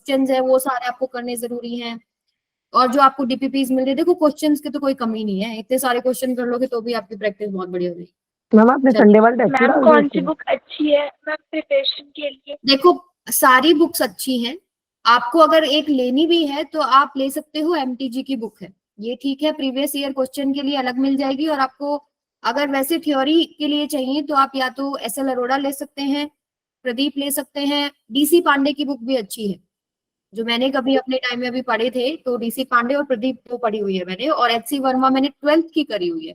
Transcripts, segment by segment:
Questions है वो सारे आपको करने जरूरी हैं। और जो आपको डीपीपीज मिल रही है, देखो क्वेश्चंस की तो कोई कमी नहीं है, इतने सारे क्वेश्चन कर लोगे तो भी आपकी प्रैक्टिस बहुत बढ़िया होगी। मैम आपने संडे वाला टेस्ट मैम कौन सी बुक अच्छी है मैम प्रिपरेशन के लिए? देखो सारी बुक्स अच्छी हैं, आपको अगर एक लेनी भी है तो आप ले सकते हो, एमटीजी की बुक है ये, ठीक है, प्रीवियस ईयर क्वेश्चन के लिए अलग मिल जाएगी। और आपको अगर वैसे थ्योरी के लिए चाहिए तो आप या तो एसएल अरोड़ा ले सकते हैं, प्रदीप ले सकते हैं, डीसी पांडे की बुक भी अच्छी है, जो मैंने कभी अपने टाइम में अभी पढ़े थे, तो डीसी पांडे और प्रदीप को पढ़ी हुई है मैंने। और एचसी वर्मा मैंने 12th की करी हुई है,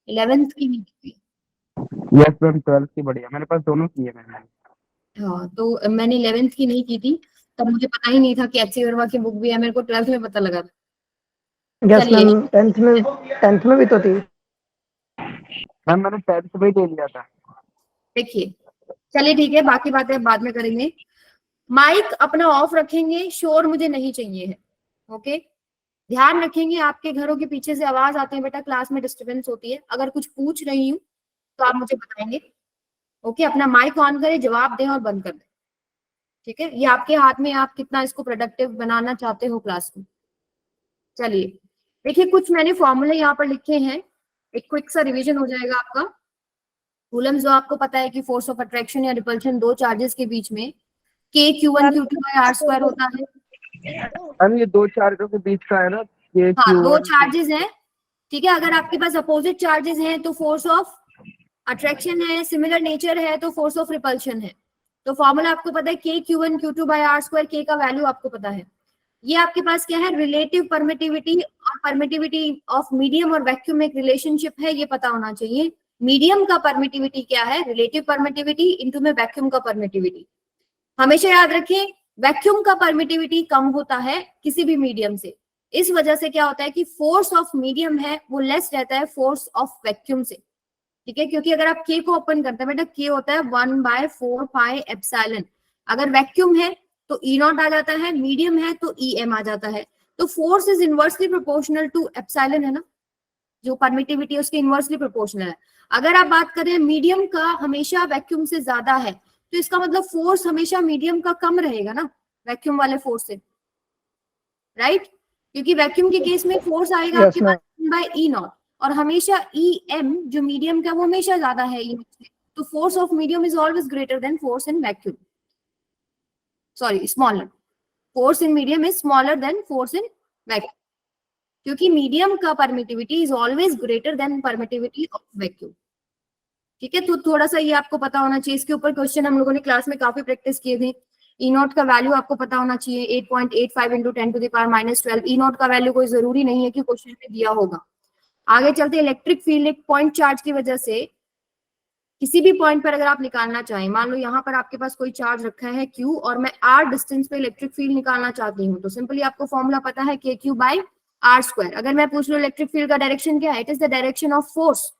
11th की नहीं की हुई। यस मैम 12th की बढ़िया, मेरे पास दोनों की है मैम। हाँ तो मैंने 11th की नहीं की थी, तब मुझे पता ही नहीं था कि एचसी वर्मा की बुक भी है, मेरे को 12th में पता लगा था। यस मैम 10th में भी तो थी मैम, मैंने 10th में दे लिया था। देखिए चलिए ठीक है, बाकी बातें बाद में करेंगे। माइक अपना ऑफ रखेंगे, शोर मुझे नहीं चाहिए है, ओके। ध्यान रखेंगे, आपके घरों के पीछे से आवाज आते हैं बेटा, क्लास में डिस्टरबेंस होती है, अगर कुछ पूछ रही हूँ तो आप मुझे बताएंगे, ओके। अपना माइक ऑन करें, जवाब दें और बंद कर दें, ठीक है। ये आपके हाथ में, आप कितना इसको प्रोडक्टिव बनाना चाहते हो क्लास में। चलिए देखिए, कुछ मैंने फॉर्मूले यहाँ पर लिखे हैं, एक क्विक सा रिवीजन हो जाएगा आपका। कूलम्स जो आपको पता है कि फोर्स ऑफ अट्रैक्शन या रिपल्शन दो चार्जेस के बीच में k q1 q2 by r square होता है। मैम ये दो चार्जों के बीच का है ना, ये हाँ दो चार्जेस हैं, ठीक है। अगर आपके पास अपोजिट चार्जेस हैं तो फोर्स ऑफ अट्रैक्शन है, सिमिलर नेचर है तो फोर्स ऑफ रिपल्शन है। तो फॉर्मूला आपको पता है k q1 q2 by r square, k का वैल्यू आपको पता है। ये आपके पास क्या है, रिलेटिव परमिटिविटी और परमिटिविटी ऑफ मीडियम और वैक्यूम में एक रिलेशनशिप है, ये पता होना चाहिए। मीडियम का परमिटिविटी क्या है, रिलेटिव परमिटिविटी इनटू में वैक्यूम का परमिटिविटी। हमेशा याद रखें वैक्यूम का परमिटिविटी कम होता है किसी भी मीडियम से, इस वजह से क्या होता है कि फोर्स ऑफ मीडियम है वो लेस रहता है फोर्स ऑफ वैक्यूम से, ठीक है। क्योंकि अगर आप के को ओपन करते हैं बेटा, के होता है 1/4 पाई एप्सिलॉन, अगर वैक्यूम है तो ई नॉट आ जाता है, मीडियम है तो ई एम आ जाता है। तो force is inversely proportional to epsilon है ना, जो परमिटिविटी है उसके इनवर्सली प्रोपोर्शनल है। अगर आप बात करें मीडियम का हमेशा वैक्यूम से ज्यादा है, तो इसका मतलब फोर्स हमेशा मीडियम का कम रहेगा ना वैक्यूम वाले फोर्स से, राइट। क्योंकि वैक्यूम के केस में फोर्स आएगा आपके पास 1/E0 और हमेशा EM जो मीडियम का वो हमेशा ज्यादा है E0 से, तो force of medium is always greater than force in vacuum, sorry smaller, force in medium is smaller than force in vacuum, क्योंकि मीडियम का permittivity is always greater than permittivity of vacuum, ठीक है। तो थोड़ा सा ये आपको पता होना चाहिए, इसके ऊपर क्वेश्चन हम लोगों ने क्लास में काफी प्रैक्टिस किए थे। ई नॉट का वैल्यू आपको पता होना चाहिए 8.85 इंटू 10⁻⁻12। ई नॉट का वैल्यू कोई जरूरी नहीं है कि क्वेश्चन में दिया होगा। आगे चलते, इलेक्ट्रिक फील्ड एक पॉइंट चार्ज की वजह से किसी भी पॉइंट पर अगर आप निकालना चाहें, मान लो यहाँ पर आपके पास कोई चार्ज रखा है Q और मैं R डिस्टेंस पे इलेक्ट्रिक फील्ड निकालना चाहती हूँ, तो सिंपली आपको फॉर्मूला पता है KQ बाय R स्क्वायर। अगर मैं पूछ लूँ इलेक्ट्रिक फील्ड का डायरेक्शन क्या है, it is the direction of force.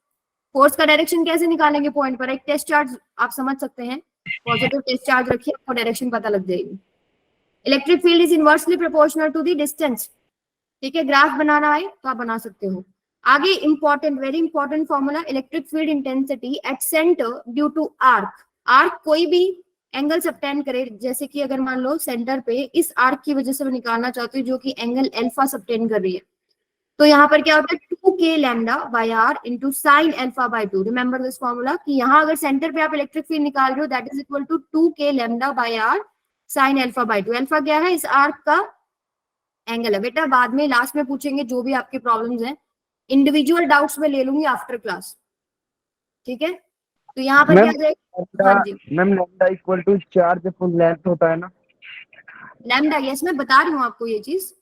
Force का डायरेक्शन कैसे निकालेंगे पॉइंट पर, एक टेस्ट चार्ज आप समझ सकते हैं, पॉजिटिव टेस्ट चार्ज रखिए, आपको डायरेक्शन पता लग जाएगी। Electric field is inversely proportional to the distance, ठीक है। ग्राफ बनाना है तो आप बना सकते हो। आगे important, very important formula, electric field intensity at centre due to arc. Arc कोई भी एंगल सबटेंड करे, जैसे कि अगर मान लो सेंटर पे इस आर्क की वजह से मैं निकालना चाहती हूँ जो कि एंगल अल्फा सबटेंड कर रही है, तो यहाँ पर क्या होता है 2k lambda by r into sine alpha by 2। Remember this formula कि यहाँ अगर सेंटर पे आप इलेक्ट्रिक फील्ड निकाल रहे हो that is equal to 2k lambda by r sine alpha by 2। Alpha क्या है, इस आर्क का एंगल है बेटा, बाद में लास्ट में पूछेंगे जो भी आपके प्रॉब्लम्स हैं, इंडिविजुअल डाउट्स में ले लूंगी आफ्टर क्लास, ठीक है। तो यहाँ पर क्या जाएगा, हाँ जी ma'am lambda equal to charge full length होता है ना, लैम्डा, यस मैं बता रही हूँ आपको ये चीज।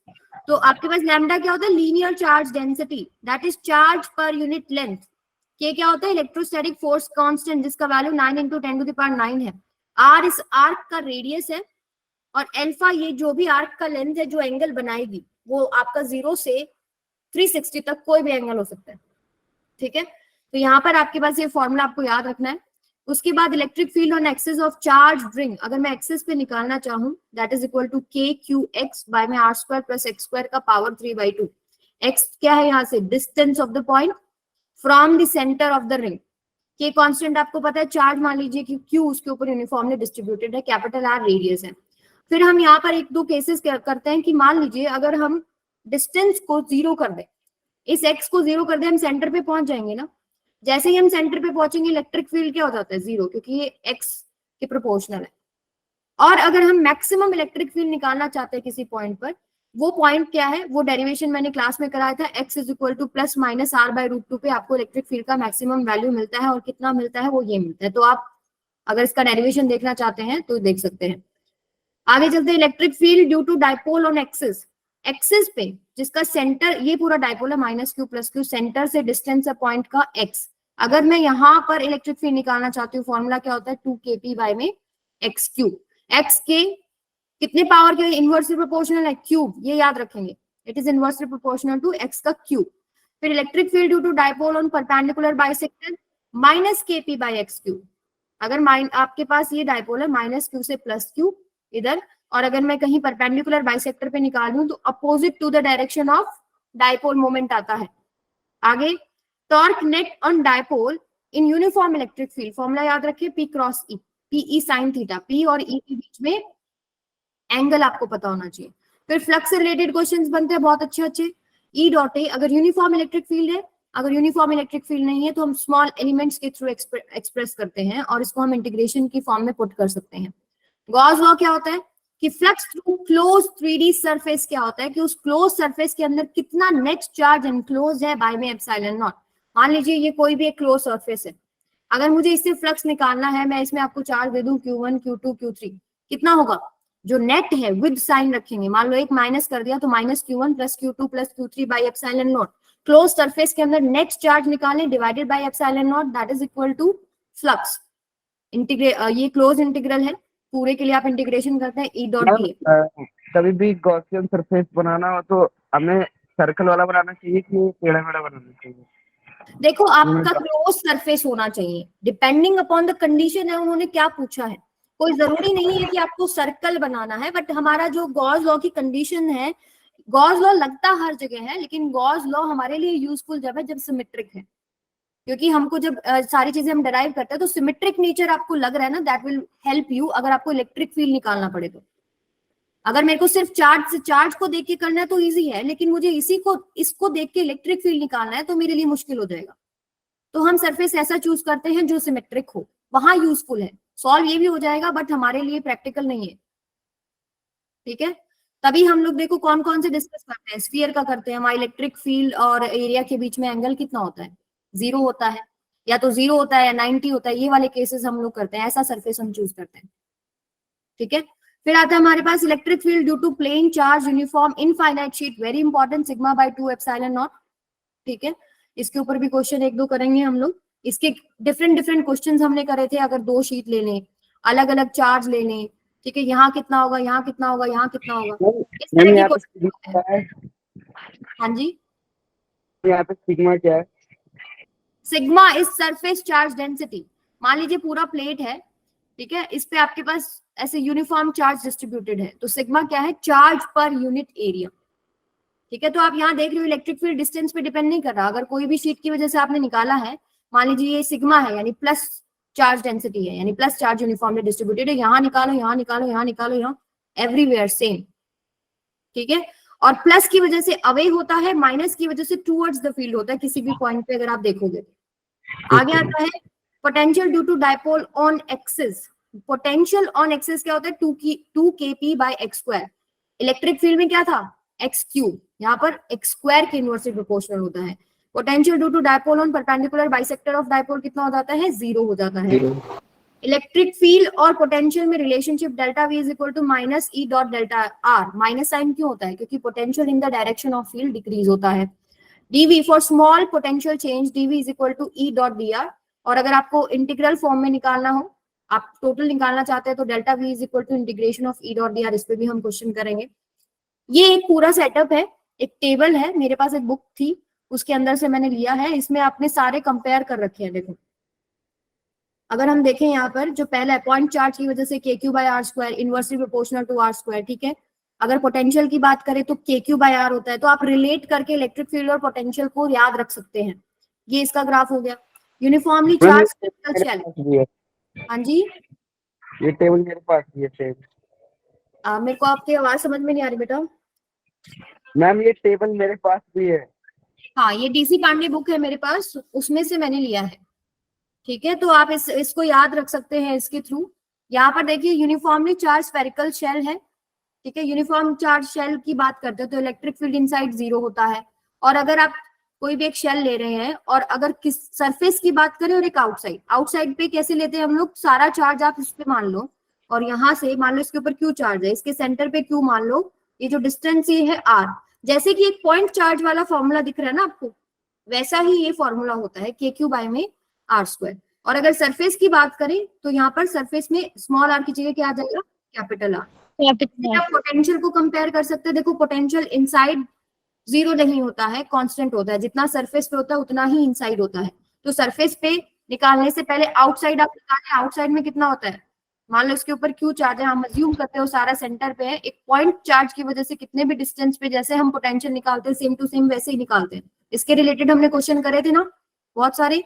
तो आपके पास लैम्डा क्या होता है, linear charge density, that is charge per unit length. के क्या होता है, इलेक्ट्रोस्टैटिक फोर्स कांस्टेंट जिसका वैल्यू 9 इंटू 10⁹ है। आर इस आर्क का रेडियस है और अल्फा ये जो भी आर्क का लेंथ है जो एंगल बनाएगी वो आपका 0 से 360 तक कोई भी एंगल हो सकता है, ठीक है। तो यहाँ पर आपके पास ये फॉर्मूला आपको याद रखना है। उसके बाद electric field on axis of charge ring, अगर मैं एक्सिस पे निकालना चाहूँ that is equal to KQX by में R square plus X square का पावर 3/2। X क्या है यहाँ से, distance of the point from the centre of the ring. K constant आपको पता है, चार्ज मान लीजिए कि Q उसके ऊपर यूनिफॉर्मली डिस्ट्रीब्यूटेड है, कैपिटल R रेडियस है। फिर हम यहाँ पर एक दो केसेस करते हैं कि मान लीजिए अगर हम डिस्टेंस को 0 कर दें, इस x को 0 कर दें, हम सेंटर पे पहुंच जाएंगे ना। जैसे ही हम सेंटर पे पहुंचेंगे इलेक्ट्रिक फील्ड क्या हो जाता है 0, क्योंकि ये x के प्रोपोर्शनल है। और अगर हम मैक्सिमम इलेक्ट्रिक फील्ड निकालना चाहते हैं किसी पॉइंट पर, वो पॉइंट क्या है, वो डेरिवेशन मैंने क्लास में कराया था, x is equal two plus minus r/√2 पे आपको इलेक्ट्रिक फील्ड का मैक्सिमम वैल्यू मिलता है, और कितना मिलता है वो ये मिलता है। तो आप अगर इसका डेरिवेशन देखना चाहते हैं तो देख सकते हैं। आगे चलते हैं, electric field due to dipole on axis, axis पे जिसका सेंटर, ये पूरा डाइपोल है -q + q, सेंटर से डिस्टेंस है पॉइंट का x। अगर मैं यहाँ पर इलेक्ट्रिक फील्ड निकालना चाहती हूँ, फॉर्मूला क्या होता है 2kp में x3। x के कितने पावर के इनवर्सली प्रोपोर्शनल है, क्यूब, ये याद रखेंगे, it is inversely proportional to x का क्यूब। फिर electric field due to dipole on perpendicular bisector -kp/x3। अगर आपके पास ये डाइपोल है -q से +q इधर, और अगर मैं कहीं परपेंडिकुलर बाइसेक्टर पे निकाल लूं तो opposite to the direction of dipole moment आता है। आगे, torque net on dipole in uniform electric field, formula याद रखिए P×E, PE sin theta, P और E के बीच में एंगल आपको पता होना चाहिए। फिर फ्लक्स से रिलेटेड क्वेश्चंस बनते हैं बहुत अच्छे अच्छे। E.A अगर यूनिफॉर्म इलेक्ट्रिक फील्ड है, अगर यूनिफॉर्म इलेक्ट्रिक फील्ड नहीं है तो हम स्मॉल एलिमेंट्स के थ्रू एक्सप्रेस करते हैं, और इसको हम इंटीग्रेशन की फॉर्म में पुट कर सकते हैं। गॉस लॉ क्या होता है कि flux through close 3D surface क्या होता है कि उस क्लोज सरफेस के अंदर कितना नेट चार्ज एनक्लोज है बाय में एप्सिलॉन नॉट। मान लीजिए ये कोई भी एक क्लोज सरफेस है, अगर मुझे इससे फ्लक्स निकालना है, मैं इसमें आपको चार्ज दे दूं Q1 Q2 Q3, कितना होगा, जो नेट है विद साइन रखेंगे, मान लो एक माइनस कर दिया तो -Q1 + Q2 + Q3 by epsilon nought. Close surface के अंदर नेट चार्ज निकालें divided by epsilon nought, that is equal to flux. ये क्लोज इंटीग्रल है, पूरे के लिए आप इंटीग्रेशन करते हैं E.dA। कभी भी गॉसियन सरफेस बनाना हो तो हमें सर्कल वाला बनाना चाहिए कि टेढ़ा मेढ़ा बनाना चाहिए? देखो आपका क्लोज सरफेस होना चाहिए, डिपेंडिंग अपॉन द कंडीशन है उन्होंने क्या पूछा है। कोई जरूरी नहीं है कि आपको सर्कल बनाना है, बट हमारा जो गॉस लॉ की कंडीशन है, गॉस लॉ लगता हर जगह है, लेकिन गॉस लॉ हमारे लिए यूजफुल जब है जब सिमेट्रिक है, क्योंकि हमको जब सारी चीजें हम डराइव करते हैं तो सिमेट्रिक नेचर आपको लग रहा है ना, दैट विल हेल्प यू अगर आपको इलेक्ट्रिक फील्ड निकालना पड़े तो। अगर मेरे को सिर्फ चार्ज को देख के करना है तो इजी है, लेकिन मुझे इसको देख के इलेक्ट्रिक फील्ड निकालना है तो मेरे लिए मुश्किल हो जाएगा। तो हम सरफेस ऐसा चूज करते हैं जो सिमेट्रिक हो, वहां यूजफुल है। सॉल्व ये भी हो जाएगा बट हमारे लिए प्रैक्टिकल नहीं है, ठीक है। तभी हम लोग देखो कौन कौन से डिस्कस करते हैं, स्फीयर का करते हैं, हमारा इलेक्ट्रिक फील्ड और एरिया के बीच में एंगल कितना होता है, 0 होता है, या तो 0 होता है या 90 होता है, ये वाले केसेस हम लोग करते हैं, ऐसा सरफेस हम चूज करते हैं, ठीक है। फिर आता है हमारे पास electric field due to plane charge uniform infinite sheet, very important, σ/2 epsilon naught, ठीक है। इसके ऊपर भी क्वेश्चन एक दो करेंगे हम लोग। इसके डिफरेंट डिफरेंट क्वेश्चंस हमने करे थे, अगर 2 शीट ले लें, अलग अलग चार्ज ले लें, ठीक है, यहाँ कितना होगा, यहाँ कितना होगा, यहाँ कितना होगा, इस तरह की क्वेश्चन। हाँ जी, यहाँ पे सिग्मा क्या है? Sigma is surface charge density. मान लीजिए पूरा प्लेट है, ठीक है, इस पे आपके पास ऐसे यूनिफॉर्म चार्ज डिस्ट्रीब्यूटेड है, तो सिग्मा क्या है, चार्ज पर यूनिट एरिया, ठीक है। तो आप यहाँ देख रहे हो इलेक्ट्रिक फील्ड डिस्टेंस पे डिपेंड नहीं कर रहा, अगर कोई भी शीट की वजह से आपने निकाला है, मान लीजिए ये सिग्मा है यानी प्लस चार्ज डेंसिटी है, यानी प्लस चार्ज यूनिफॉर्मली डिस्ट्रीब्यूटेड है, यहाँ निकालो, यहाँ निकालो, यहाँ निकालो, यहाँ एवरीवेयर सेम, ठीक है। और प्लस की वजह से अवे होता है, माइनस की वजह से टूवर्ड्स द फील्ड होता है किसी भी पॉइंट पे, अगर आप देखोगे। आगे आता है potential due to dipole on axis. Potential on axis क्या होता है, 2kp/x²। इलेक्ट्रिक फील्ड में क्या था, x3, यहाँ पर x² के इनवर्सली प्रोपोर्शनल होता है। Potential due to dipole on perpendicular bisector of dipole कितना हो जाता है, 0 हो जाता है। इलेक्ट्रिक फील्ड और पोटेंशियल में relationship delta V is equal to -E.Δr। Minus sign क्यों होता है, क्योंकि potential in the direction of field decrease होता है। dV for small potential change, dV is equal to E.dr। और अगर आपको इंटीग्रल फॉर्म में निकालना हो, आप टोटल निकालना चाहते हैं तो delta V is equal to integration of E.dr। इस पे भी हम क्वेश्चन करेंगे। ये एक पूरा सेटअप है, एक टेबल है, मेरे पास एक बुक थी उसके अंदर से मैंने लिया है, इसमें आपने सारे कंपेयर कर रखे हैं। देखो अगर हम देखें यहाँ पर जो पहला है, पॉइंट चार्ज की वजह से KQ/R² inversely proportional to R², ठीक है। अगर पोटेंशियल की बात करें तो KQ/R होता है, तो आप रिलेट करके इलेक्ट्रिक फील्ड और पोटेंशियल को याद रख सकते हैं। ये इसका ग्राफ हो गया। यूनिफॉर्मली चार्ज शेल, हाँ जी, ये टेबल मेरे पास भी है सेम। मेरे को आपकी आवाज समझ में नहीं आ रही बेटा। मैम ये टेबल मेरे पास भी है। हाँ, ये डीसी पांडे बुक है मेरे पास, उसमें से मैंने लिया है। ठीक है, तो आप इसको याद रख सकते हैं इसके थ्रू। यहाँ पर देखिए यूनिफॉर्मली चार्ज स्फेरिकल शेल है। ठीक है, यूनिफॉर्म चार्ज शेल की बात करते हैं तो इलेक्ट्रिक फील्ड इनसाइड 0 होता है। और अगर आप कोई भी एक शेल ले रहे हैं और अगर किस सरफेस की बात करें और एक आउटसाइड, आउटसाइड पे कैसे लेते हैं हम लोग, सारा चार्ज आप इस पे मान लो, और यहाँ से मान लो इसके ऊपर क्यू चार्ज है, इसके सेंटर पे क्यू मान लो, ये जो डिस्टेंस ये है आर। जैसे कि एक पॉइंट चार्ज वाला फॉर्मूला दिख रहा है ना आपको, वैसा ही ये फॉर्मूला होता है के क्यू बाय में आर स्क्वायर। और अगर सरफेस की बात करें तो यहाँ पर सरफेस में स्मॉल आर की जगह क्या आ जाएगा, कैपिटल आर। आप पोटेंशियल को कंपेयर कर सकते हैं। देखो पोटेंशियल इनसाइड 0 नहीं होता है, कांस्टेंट होता है, जितना सरफेस पे होता है उतना ही इनसाइड होता है। तो सरफेस पे निकालने से पहले आउटसाइड आप निकालें, आउटसाइड में कितना होता है, मान लो इसके ऊपर क्यू चार्ज है, हम अज्यूम करते हैं वो सारा सेंटर पे है, एक पॉइंट चार्ज की वजह से कितने भी डिस्टेंस पे जैसे हम पोटेंशियल निकालते हैं सेम टू सेम वैसे ही निकालते हैं। इसके रिलेटेड हमने क्वेश्चन करे थे ना बहुत सारे।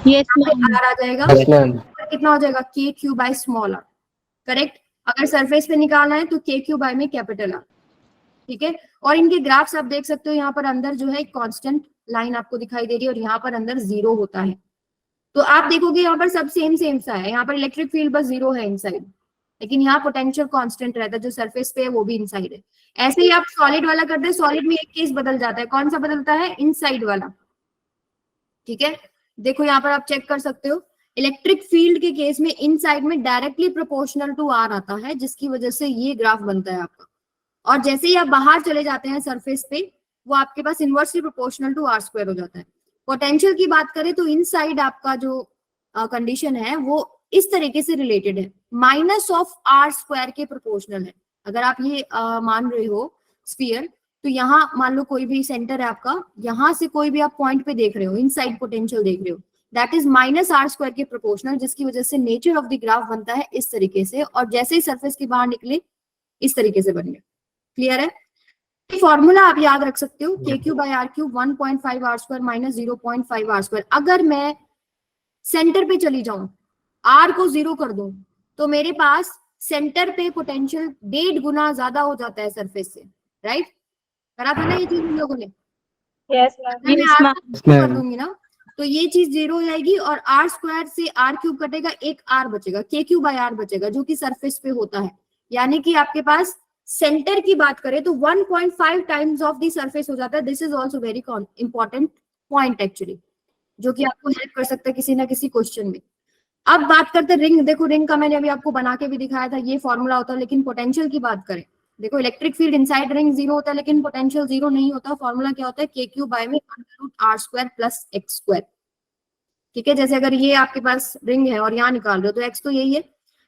यस आर आ जाएगा, कितना हो जाएगा, K Q by small R. Correct. अगर सरफेस पे निकालना है तो के क्यू बाय में कैपिटल आर। ठीक है, और इनके ग्राफ्स आप देख सकते हो, यहाँ पर अंदर जो है एक कांस्टेंट लाइन आपको दिखाई दे रही है और यहाँ पर अंदर 0 होता है। तो आप देखोगे यहाँ पर सब सेम सेम सा है, यहाँ पर इलेक्ट्रिक फील्ड बस 0 है इनसाइड, लेकिन यहाँ पोटेंशियल कांस्टेंट रहता है, जो सरफेस पे है वो भी इनसाइड है। ऐसे ही आप सॉलिड वाला करते हैं, सॉलिड में एक केस बदल जाता है, कौन सा बदलता है, इनसाइड वाला। ठीक है, देखो यहाँ पर आप चेक कर सकते हो, इलेक्ट्रिक फील्ड के केस में इनसाइड में डायरेक्टली प्रोपोर्शनल टू आर आता है, जिसकी वजह से ये ग्राफ बनता है आपका। और जैसे ही आप बाहर चले जाते हैं सरफेस पे, वो आपके पास inversely proportional to r square हो जाता है। पोटेंशियल की बात करें तो इनसाइड आपका जो कंडीशन है वो इस तरीके से रिलेटेड है, माइनस ऑफ आर स्क्वायर के प्रोपोर्शनल है। अगर आप ये मान रहे हो स्फीयर, तो यहाँ मान लो कोई भी सेंटर है आपका, यहाँ से कोई भी आप पॉइंट पे देख रहे हो, इनसाइड पोटेंशियल देख रहे हो, that is minus R square के प्रोपोर्शनल, जिसकी वजह से नेचर ऑफ द ग्राफ बनता है इस तरीके से। और जैसे ही सरफेस के बाहर निकले इस तरीके से बन गया। क्लियर है, फॉर्मूला आप याद रख सकते हो, K Q by R Q 1.5 R square minus 0.5 R square. अगर मैं सेंटर पे चली जाऊं, आर को 0 कर दूं, तो मेरे पास सेंटर पे पोटेंशियल 1.5 गुना ज्यादा हो जाता है सरफेस से। राइट, करा था ना ये चीज हम लोगों ने। यस अगर मैं आर को 0 कर दूंगी ना तो ये चीज 0 हो जाएगी, और आर स्क्वायर से आर क्यूब कटेगा, एक आर बचेगा, के क्यू बाई आर बचेगा, जो कि सरफेस पे होता है। यानी कि आपके पास सेंटर की बात करें तो 1.5 टाइम्स ऑफ दी सरफेस हो जाता है। This is also very important point actually, जो कि आपको हेल्प कर सकता है किसी ना किसी क्वेश्चन में। अब बात करते हैं रिंग। देखो रिंग का मैंने अभी आपको बना के भी दिखाया था, ये फॉर्मूला होता है। लेकिन पोटेंशियल की बात करें, देखो इलेक्ट्रिक फील्ड इनसाइड रिंग 0 होता है, लेकिन पोटेंशियल 0 नहीं होता। फॉर्मूला क्या होता है, के क्यू बाय में R square plus X square. ठीक है, जैसे अगर ये आपके पास रिंग है और यहाँ निकाल रहे हो तो एक्स तो यही है,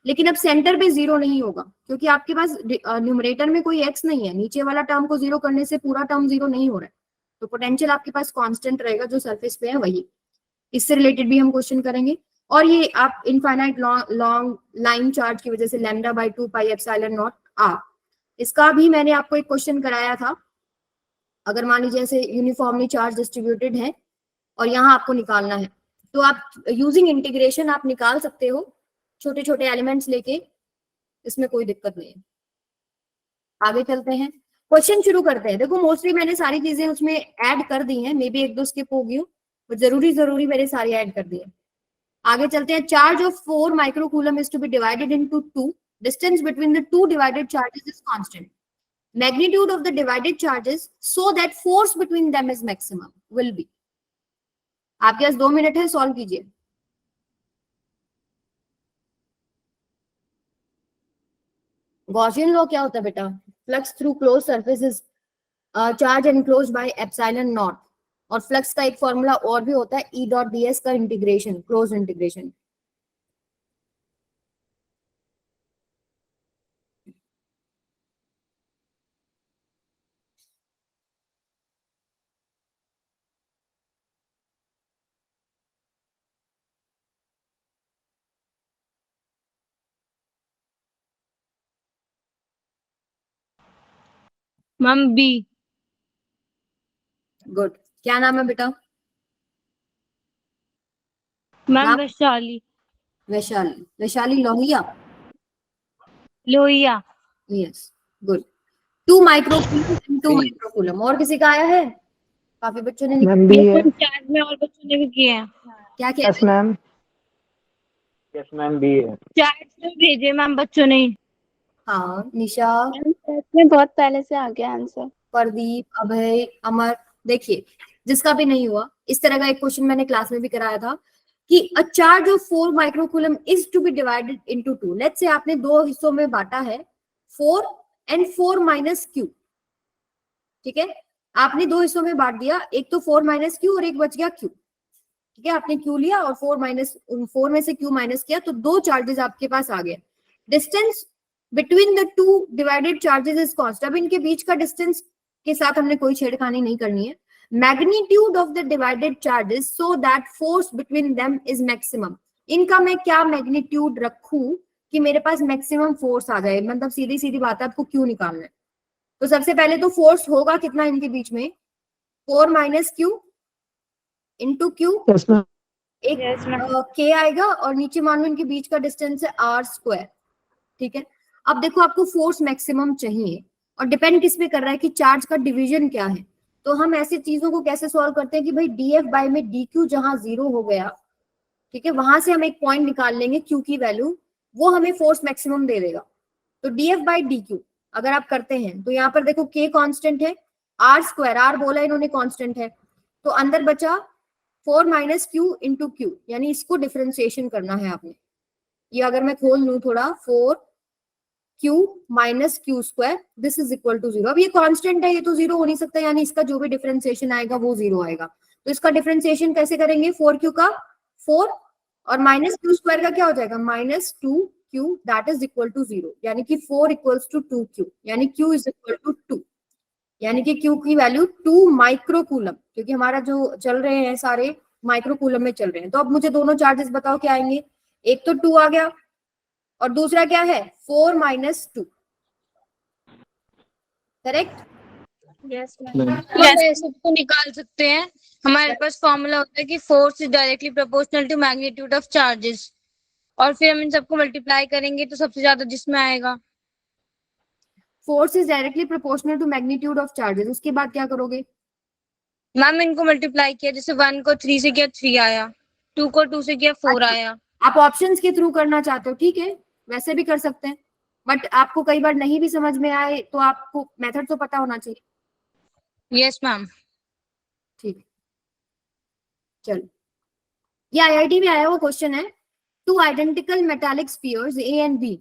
लेकिन अब सेंटर पे 0 नहीं होगा, क्योंकि आपके पास न्यूमरेटर में कोई एक्स नहीं है। नीचे वाला टर्म को 0 करने से पूरा टर्म 0 नहीं हो रहा है, तो पोटेंशियल आपके पास कांस्टेंट रहेगा, जो सरफेस पे है वही। इससे रिलेटेड भी हम क्वेश्चन करेंगे। और ये आप इनफाइनाइट लॉन्ग लाइन चार्ज की वजह से lambda by 2 pi epsilon naught R, इसका भी मैंने आपको एक क्वेश्चन कराया था। अगर मान लीजिए ऐसे यूनिफॉर्मली चार्ज डिस्ट्रीब्यूटेड है और यहाँ आपको निकालना है, तो आप यूजिंग इंटीग्रेशन आप निकाल सकते हो, छोटे छोटे एलिमेंट्स लेके, इसमें कोई दिक्कत नहीं है। आगे चलते हैं, क्वेश्चन शुरू करते हैं। देखो मोस्टली मैंने सारी चीजें उसमें ऐड कर दी हैं, मे बी एक दो स्किप हो गई हो, बट जरूरी मैंने सारी ऐड कर दी है। आगे चलते हैं। Charge of 4 microcoulomb is to be divided into 2, distance between the two divided charges is constant, magnitude of the divided charges so that force between them is maximum will be। आपके पास 2 minute है, solve कीजिए। Gaussian law क्या होता है बेटा, flux through close surface is charge enclosed by epsilon naught. और flux का एक फॉर्मूला और भी होता है, ई डॉट डी एस का integration, close integration. Ma'am B. Good, क्या नाम है बेटा? मैम नाम? Vaishali Vaishali, Vaishali Lohia. Lohia. Yes, good. 2 microcoulomb and 2 microcoulomb. और किसी का आया है? काफी बच्चों ने मैम भी है। चार्ज में और बच्चों ने भी किए हैं। क्या क्या? Yes ma'am. यस मैम भी है। चार्ज में भेजे मैम बच्चों ने। हाँ निशा, में बहुत पहले से आ गया आंसर। प्रदीप, अभय, अमर। देखिए जिसका भी नहीं हुआ, इस तरह का एक क्वेश्चन मैंने क्लास में भी कराया था कि a charge of 4 microcoulomb is to be divided into 2। Let's say आपने दो हिस्सों में बांटा है, 4 एंड 4 माइनस क्यू। ठीक है, आपने दो हिस्सों में बांट दिया, एक तो 4 माइनस क्यू और एक बच गया क्यू। ठीक है, आपने क्यू लिया और 4 में से क्यू माइनस किया, तो दो चार्जेस आपके पास आ गए। Distance between the two divided charges is constant. अब इनके बीच का डिस्टेंस के साथ हमने कोई छेड़खानी नहीं करनी है। Magnitude of the divided charges so that force between them is maximum. इनका मैं क्या मैग्नीट्यूड रखूं कि मेरे पास मैक्सिमम फोर्स आ जाए, मतलब सीधी सीधी बात है, आपको क्यू निकालना है। तो सबसे पहले तो फोर्स होगा कितना इनके बीच में, 4 minus Q into Q, yes ma'am. एक के आएगा और नीचे मान लो इनके बीच का डिस्टेंस है आर स्क्वायर। ठीक है, अब देखो आपको फोर्स मैक्सिमम चाहिए और डिपेंड किस पे कर रहा है कि चार्ज का डिवीजन क्या है। तो हम ऐसी चीजों को कैसे सॉल्व करते हैं कि भाई डीएफ बाय में डी क्यू जहां 0 हो गया, ठीक है, वहां से हम एक पॉइंट निकाल लेंगे क्यू की वैल्यू, वो हमें फोर्स मैक्सिमम दे देगा। तो डीएफ बाय डी क्यू अगर आप करते हैं तो यहाँ पर देखो के कांस्टेंट है, आर स्क्वायर, आर बोला इन्होंने कांस्टेंट है, तो अंदर बचा 4 माइनस क्यू इंटू क्यू, यानी इसको डिफरेंशिएशन करना है आपने। ये अगर मैं खोल लूं थोड़ा, 4 Q minus Q square this is equal to 0। अब ये कांस्टेंट है, ये तो 0 हो नहीं सकता, यानी इसका जो भी डिफरेंशिएशन आएगा वो 0 आएगा। तो इसका डिफरेंशिएशन कैसे करेंगे, 4 क्यू का 4 और माइनस क्यू स्क्वायर का क्या हो जाएगा, minus 2 Q that is equal to 0, यानी कि 4 इक्वल्स टू 2 क्यू, यानी क्यू इज इक्वल टू 2, यानी कि क्यू की वैल्यू 2 माइक्रोकूलम, क्योंकि हमारा जो चल रहे हैं सारे माइक्रोकूलम में चल रहे हैं। तो अब मुझे दोनों चार्जेस बताओ क्या आएंगे, एक तो 2 आ गया और दूसरा क्या है 4 माइनस 2, करेक्ट? यस सबको निकाल सकते हैं। हमारे पास फॉर्मूला होता है कि force is directly proportional to magnitude of charges, और फिर हम इन सबको मल्टीप्लाई करेंगे तो सबसे ज्यादा जिसमें आएगा। Force is directly proportional to magnitude of charges, उसके बाद क्या करोगे? मैम इनको मल्टीप्लाई किया, जैसे 1 को 3 से किया 3 आया, 2 को 2 से किया 4 अच्छा, आया। आप ऑप्शंस के थ्रू करना चाहते हो, ठीक है, वैसे भी कर सकते हैं, बट आपको कई बार नहीं भी समझ में आए तो आपको मेथड तो पता होना चाहिए। Yes ma'am. ठीक है, चलो, ये आईआईटी में आया हुआ क्वेश्चन है। Two identical metallic spheres A and B,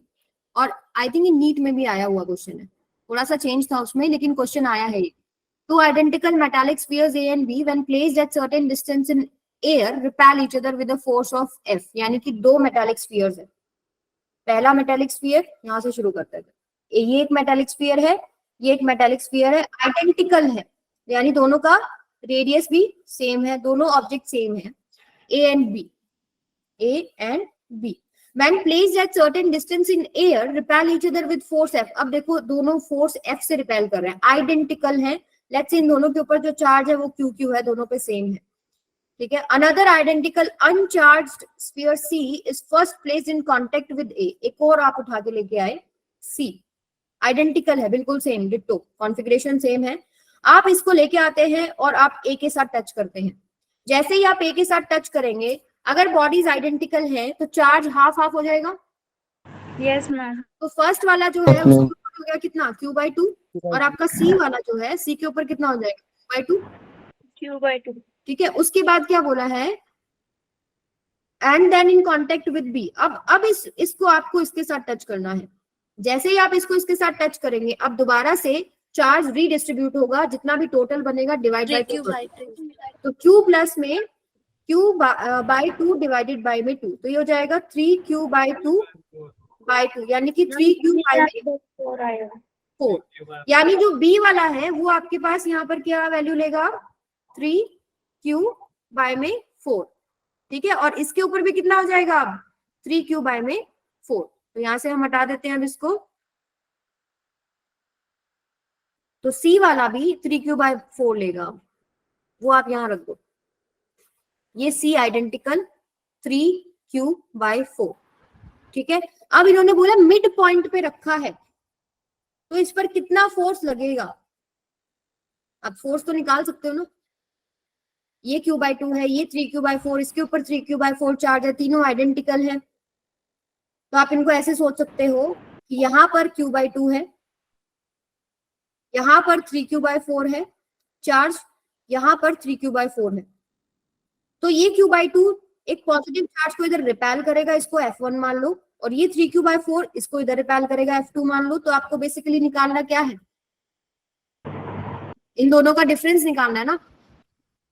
और आई थिंक नीट में भी आया हुआ क्वेश्चन है, थोड़ा सा चेंज था उसमें लेकिन क्वेश्चन आया है। Two identical metallic spheres A and B when placed at certain distance in air repel each other with the force of F. यानी कि दो मेटालिक स्फीयर्स है, पहला मेटालिक स्फीयर यहां से शुरू करते हैं, ये एक मेटालिक स्फीयर है, ये एक मेटालिक स्फीयर है, आइडेंटिकल है, यानी दोनों का रेडियस भी सेम है, दोनों ऑब्जेक्ट सेम है, A and B, A and B. When placed at certain distance in air, repel each other with force F। अब देखो दोनों फोर्स F से रिपेल कर रहे हैं, आइडेंटिकल है, लेट्स से इन दोनों के ऊपर जो चार्ज है वो क्यू क्यू है, दोनों पे सेम है। ठीक है, another identical uncharged sphere C is first placed in contact with A। एक और आप उठा के लेके आए C, आइडेंटिकल है, बिल्कुल सेम, डिट्टो, कॉन्फ़िगरेशन सेम है। आप इसको लेके आते हैं और आप A के साथ टच करते हैं। जैसे ही आप A के साथ टच करेंगे, अगर बॉडीज आइडेंटिकल है तो चार्ज हाफ हाफ हो जाएगा। Yes ma'am. तो फर्स्ट वाला जो है उसके ऊपर हो गया कितना, Q/2, और आपका C वाला जो है C के ऊपर कितना हो जाएगा, Q/2। Q/2। ठीक है, उसके बाद क्या बोला है, and then in contact with B। अब इसको आपको इसके साथ टच करना है। जैसे ही आप इसको इसके साथ टच करेंगे, अब दोबारा से चार्ज रीडिस्ट्रीब्यूट होगा, जितना भी टोटल बनेगा डिवाइड बाय 2। तो Q प्लस में Q/2 डिवाइडेड बाय में 2, तो ये हो जाएगा 3Q/2/2, यानी कि 3Q/4 आएगा। यानी जो B वाला है वो आपके पास यहाँ पर क्या वैल्यू लेगा, 3Q/4। ठीक है, और इसके ऊपर भी कितना हो जाएगा अब, 3Q/4। तो यहां से हम हटा देते हैं अब इसको, तो C वाला भी 3Q/4 लेगा, वो आप यहां रख दो। ये C आइडेंटिकल 3Q/4। ठीक है, अब इन्होंने बोला मिड पॉइंट पे रखा है, तो इस पर कितना फोर्स लगेगा? आप फोर्स तो निकाल सकते हो ना। ये Q/2 है, ये 3Q/4, इसके ऊपर 3Q/4 चार्ज है, तीनों आइडेंटिकल है। तो आप इनको ऐसे सोच सकते हो कि यहाँ पर Q/2 है, यहाँ पर 3Q/4 है चार्ज, यहाँ पर 3Q/4 है। तो ये Q/2 एक पॉजिटिव चार्ज को इधर रिपेल करेगा, इसको F1 मान लो, और ये 3Q/4 इसको इधर रिपेल करेगा, F2 मान लो। तो आपको बेसिकली निकालना क्या है? इन दोनों का डिफरेंस निकालना है ना।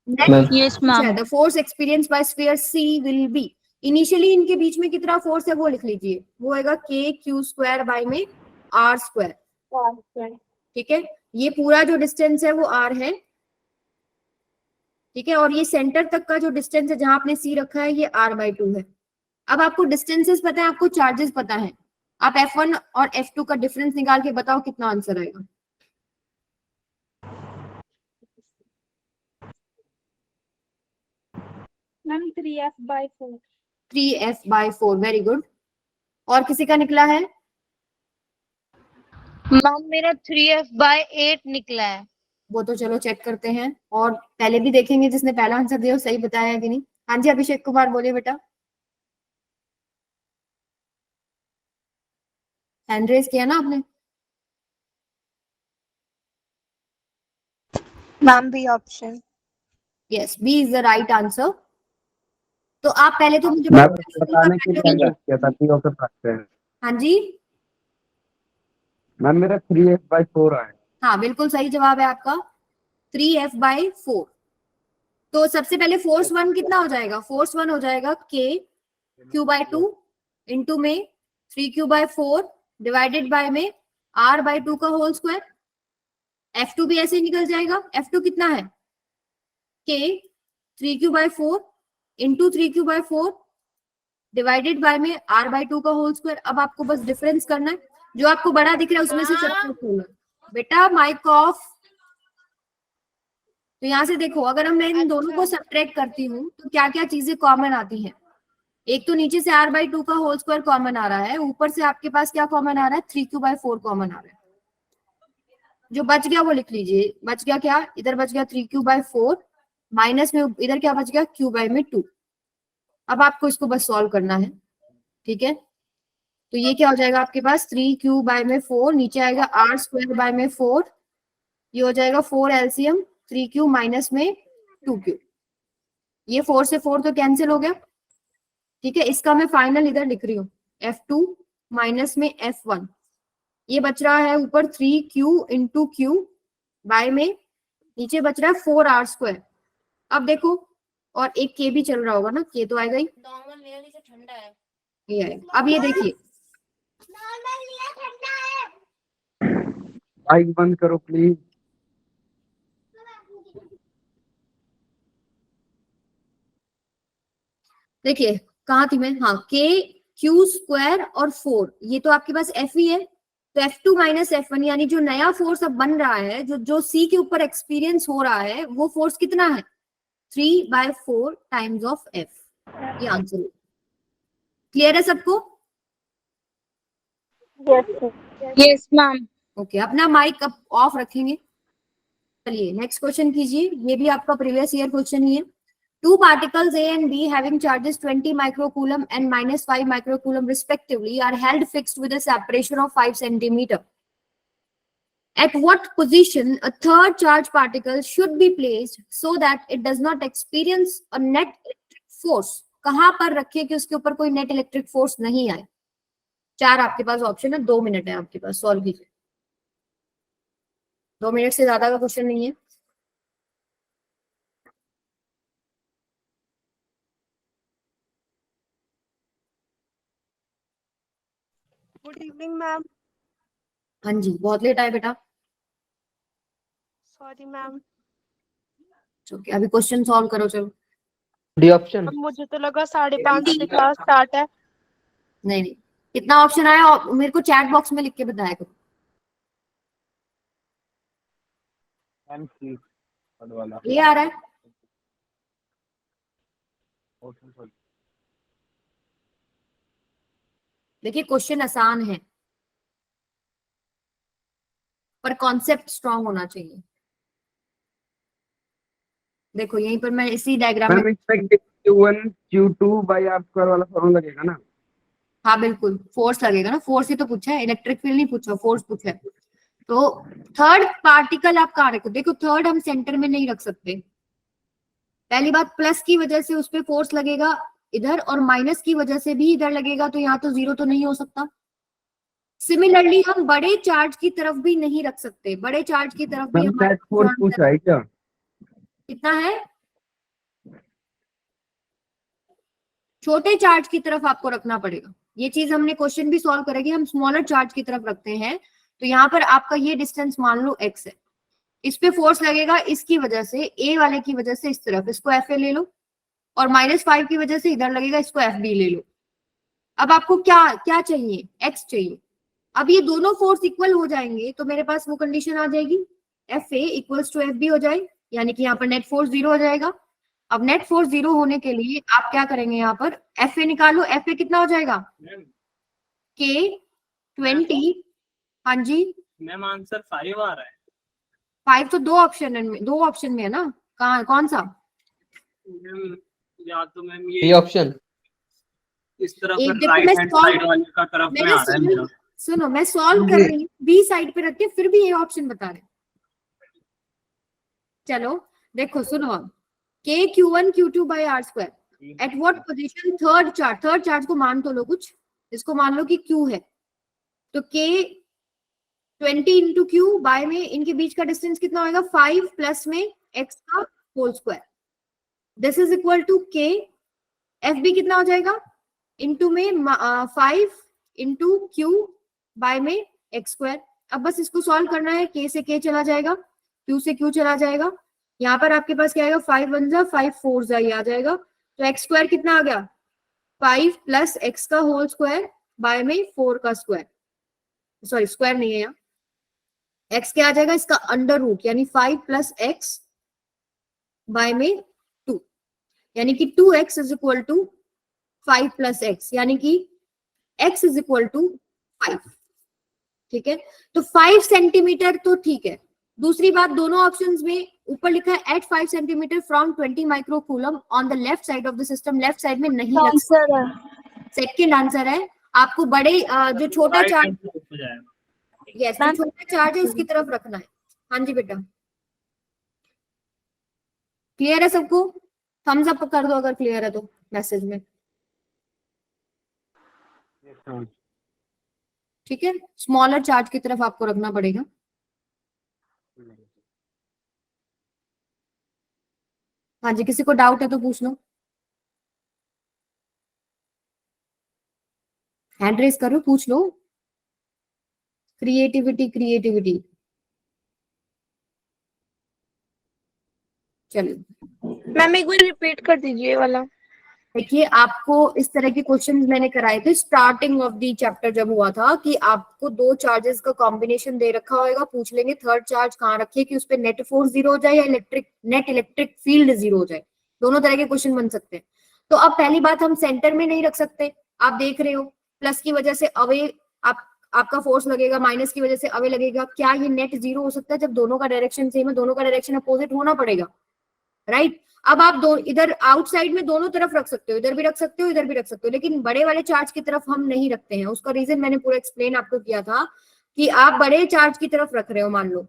Net Yes, ma'am. The force experience by sphere C will be, initially इनके बीच में कितना फोर्स है वो लिख लीजिए, वो होगा KQ² बाय में R²। ठीक है, ये पूरा जो डिस्टेंस है वो R है। ठीक है, और ये सेंटर तक का जो डिस्टेंस है जहां आपने C रखा है ये R/2 है। अब आपको डिस्टेंसेस पता है, आपको चार्जेस पता है, आप F1 और F2 का डिफरेंस निकाल के बताओ कितना आंसर आएगा। Ma'am 3F/4। 3F/4, very good. और किसी का निकला है? मैम मेरा 3F/8 निकला है। वो तो चलो चेक करते हैं, और पहले भी देखेंगे जिसने पहला आंसर दिया वो सही बताया है कि नहीं। हाँ जी, अभिषेक कुमार बोलिए बेटा। हैंड रेज किया ना आपने? Ma'am B option. Yes, B is the right answer. तो आप पहले तो मुझे मैं बताओ बताने के लिए pattern। किया था कि ऑफर सकते हैं। हाँ जी, मैम मेरा 3F/4 आया। हाँ बिल्कुल सही जवाब है आपका, 3F/4। तो सबसे पहले फोर्स वन कितना हो जाएगा? फोर्स वन हो जाएगा KQ/2 इंटू में 3Q/4 डिवाइडेड बाय में R/2 का होल स्क्वायर। F2 भी ऐसे ही निकल जाएगा। F2 कितना है? K 3Q/4 into 3Q/4 divided by में R/2 का होल स्क्वायर। अब आपको बस डिफरेंस करना है, जो आपको बड़ा दिख रहा है उसमें से सब्ट्रैक्ट करना है। बेटा माइक ऑफ। तो यहाँ से देखो, अगर मैं इन दोनों को सब्ट्रैक्ट करती हूँ तो क्या क्या चीजें कॉमन आती हैं। एक तो नीचे से R/2 का होल स्क्वायर कॉमन आ रहा है, ऊपर से आपके पास क्या कॉमन आ रहा है? 3Q/4 कॉमन आ रहा है। जो बच गया वो लिख लीजिए। बच गया क्या? इधर बच गया 3Q/4 माइनस में इधर क्या बच गया? Q/2। अब आपको इसको बस सॉल्व करना है। ठीक है, तो ये क्या हो जाएगा आपके पास? 3Q/4, नीचे आएगा R²/4, ये हो जाएगा 4 LCM 3Q माइनस में 2Q। ये 4 से 4 तो कैंसिल हो गया। ठीक है, इसका मैं फाइनल इधर लिख रही हूँ, F2 माइनस में F1। ये बच रहा है ऊपर 3Q इंटू Q बाय में, नीचे बच रहा है 4R²। अब देखो, और एक K भी चल रहा होगा ना, K तो आएगा ही, ठंडा है ये आएगा। अब ये देखिए, माइक बंद करो प्लीज। देखिए कहाँ थी मैं? हाँ, KQ² और 4, ये तो आपके पास F ही है। तो F2 माइनस F1 यानी जो नया फोर्स अब बन रहा है, जो C के ऊपर एक्सपीरियंस हो रहा है, वो फोर्स कितना है? 3/4 टाइम्स ऑफ F। ये आंसर। क्लियर है सबको? Yes, ma'am. ओके, अपना माइक अब ऑफ रखेंगे। चलिए नेक्स्ट क्वेश्चन कीजिए, ये भी आपका प्रीवियस ईयर क्वेश्चन ही है। Two particles A and B having charges 20 microcoulomb and minus 5 microcoulomb respectively are held fixed with a separation of 5 centimeter. At what position a third charge particle should be placed so that it does not experience a net electric force? कहां पर रखिए कि उसके ऊपर कोई net electric force नहीं आए? 4 आपके पास ऑप्शन है, 2 मिनट है आपके पास, सॉल्व कीजिए। 2 मिनट से ज्यादा का क्वेश्चन नहीं है। Good evening ma'am. हाँ जी, बहुत लेट आए बेटा। Sorry ma'am. ओके, अभी क्वेश्चन सॉल्व करो चलो। D option. मुझे तो लगा 5:30 से क्लास स्टार्ट है। नहीं नहीं, कितना ऑप्शन आया और मेरे को चैट बॉक्स में लिख के बताया करो। ये आ रहा है। देखिए क्वेश्चन आसान है। पर कॉन्सेप्ट स्ट्रांग होना चाहिए। देखो यहीं पर मैं इसी डायग्राम में, मैम इसमें Q1 Q2 by R square वाला फॉर्मूला लगेगा ना? हाँ बिल्कुल फोर्स लगेगा ना, फोर्स ही तो पूछा है, इलेक्ट्रिक फील्ड नहीं पूछा, फोर्स पूछा है। तो थर्ड पार्टिकल आप कहाँ रखो, देखो थर्ड हम सेंटर में नहीं रख सकते। पहली बात प्लस की वजह से उस पर फोर्स लगेगा इधर, और माइनस की वजह से भी इधर लगेगा, तो यहाँ तो जीरो तो नहीं हो सकता। सिमिलरली हम बड़े चार्ज की तरफ भी नहीं रख सकते, बड़े चार्ज की तरफ भी मैम हमारे नेट फोर्स पूछ रहा है क्या? कितना है, छोटे चार्ज की तरफ आपको रखना पड़ेगा। ये चीज हमने क्वेश्चन भी सॉल्व करेंगे, हम स्मॉलर चार्ज की तरफ रखते हैं। तो यहाँ पर आपका ये डिस्टेंस मान लो x है, इस पे फोर्स लगेगा इसकी वजह से, a वाले की वजह से इस तरफ, इसको FA ले लो, और -5 की वजह से इधर लगेगा, इसको FB ले लो। अब आपको क्या क्या चाहिए, x चाहिए। अब ये दोनों फोर्स इक्वल हो जाएंगे तो मेरे पास वो कंडीशन आ जाएगी, FA इक्वल्स टू FB हो जाए, यानी कि यहाँ पर नेट फोर्स 0 हो जाएगा। अब नेट फोर्स 0 होने के लिए आप क्या करेंगे, यहाँ पर FA निकालो, FA कितना हो जाएगा, K20। हाँ जी मैम आंसर 5 आ रहा है। 5 तो दो ऑप्शन में है ना, कहाँ कौन सा, मैम या तो मैम बी ये ऑप्शन। इस तरफ एक देखो राइट मैं हैंड solve- साइड वाले का तरफ में मैंने आ रहा है मेरा। सुनो मैं सॉल्व कर रही हूँ, बी साइड पे रखते फिर भी ये ऑप्शन बता रहे। चलो देखो सुनो, अब K Q1 Q2 by R square at what position, third charge को मान तो लो कुछ, इसको मान लो कि Q है, तो K20 इंटू Q बाय में इनके बीच का डिस्टेंस कितना होगा, 5 प्लस में x का whole square, this is equal to K FB कितना हो जाएगा, इंटू में 5 इंटू Q बाय में x स्क्वायर। अब बस इसको सॉल्व करना है, K से K चला जाएगा, Q से Q चला जाएगा, यहाँ पर आपके पास क्या आएगा, 5 1 जा 5 4 जा, ये आ जाएगा। तो x स्क्वायर कितना आ गया, 5 प्लस x का होल स्क्वायर बाय में 4 का स्क्वायर, सॉरी स्क्वायर नहीं है यहाँ, x क्या आ जाएगा, इसका अंडर रूट, यानी 5 प्लस x बाय में 2, यानी कि 2x is equal to 5 plus x, यानी कि x इज इक्वल टू 5। ठीक है, तो 5 सेंटीमीटर तो ठीक है। दूसरी बात, दोनों ऑप्शंस में ऊपर लिखा है at 5 centimetre from 20 micro coulomb on the left side of the system, left side में नहीं रख सकते। आंसर है। सेकंड आंसर है, आपको बड़े जो छोटा राइट चार्ज, हैंड साइड हो जाएगा। यस जो छोटा चार्ज है उसकी तरफ रखना है। हाँ जी बेटा, क्लियर है सबको, थम्स अप कर दो अगर क्लियर है तो मैसेज में। ठीक है, स्मॉलर चार्ज की तरफ आपको रखना पड़ेगा। हाँ जी, किसी को डाउट है तो पूछ लो, हैंड रेस करो, पूछ लो। क्रिएटिविटी क्रिएटिविटी, चलिए मैम एक बार रिपीट कर दीजिए ये वाला। देखिए, आपको इस तरह के क्वेश्चंस मैंने कराए थे स्टार्टिंग ऑफ दी चैप्टर जब हुआ था, कि आपको दो चार्जेस का कॉम्बिनेशन दे रखा होगा, पूछ लेंगे थर्ड चार्ज कहाँ रखिए कि उस पर नेट फोर्स 0 हो जाए या नेट इलेक्ट्रिक फील्ड 0 हो जाए, दोनों तरह के क्वेश्चन बन सकते हैं। तो अब पहली बात, हम सेंटर में नहीं रख सकते, आप देख रहे हो प्लस की वजह से अवे आपका फोर्स लगेगा, माइनस की वजह से अवे लगेगा, क्या ये नेट 0 हो सकता है जब दोनों का डायरेक्शन सेम है, दोनों का डायरेक्शन अपोजिट होना पड़ेगा, राइट। अब आप दो इधर आउटसाइड में दोनों तरफ रख सकते हो, इधर भी रख सकते हो इधर भी रख सकते हो, लेकिन बड़े वाले चार्ज की तरफ हम नहीं रखते हैं। उसका रीजन मैंने पूरा एक्सप्लेन आपको किया था कि आप बड़े चार्ज की तरफ रख रहे हो, मान लो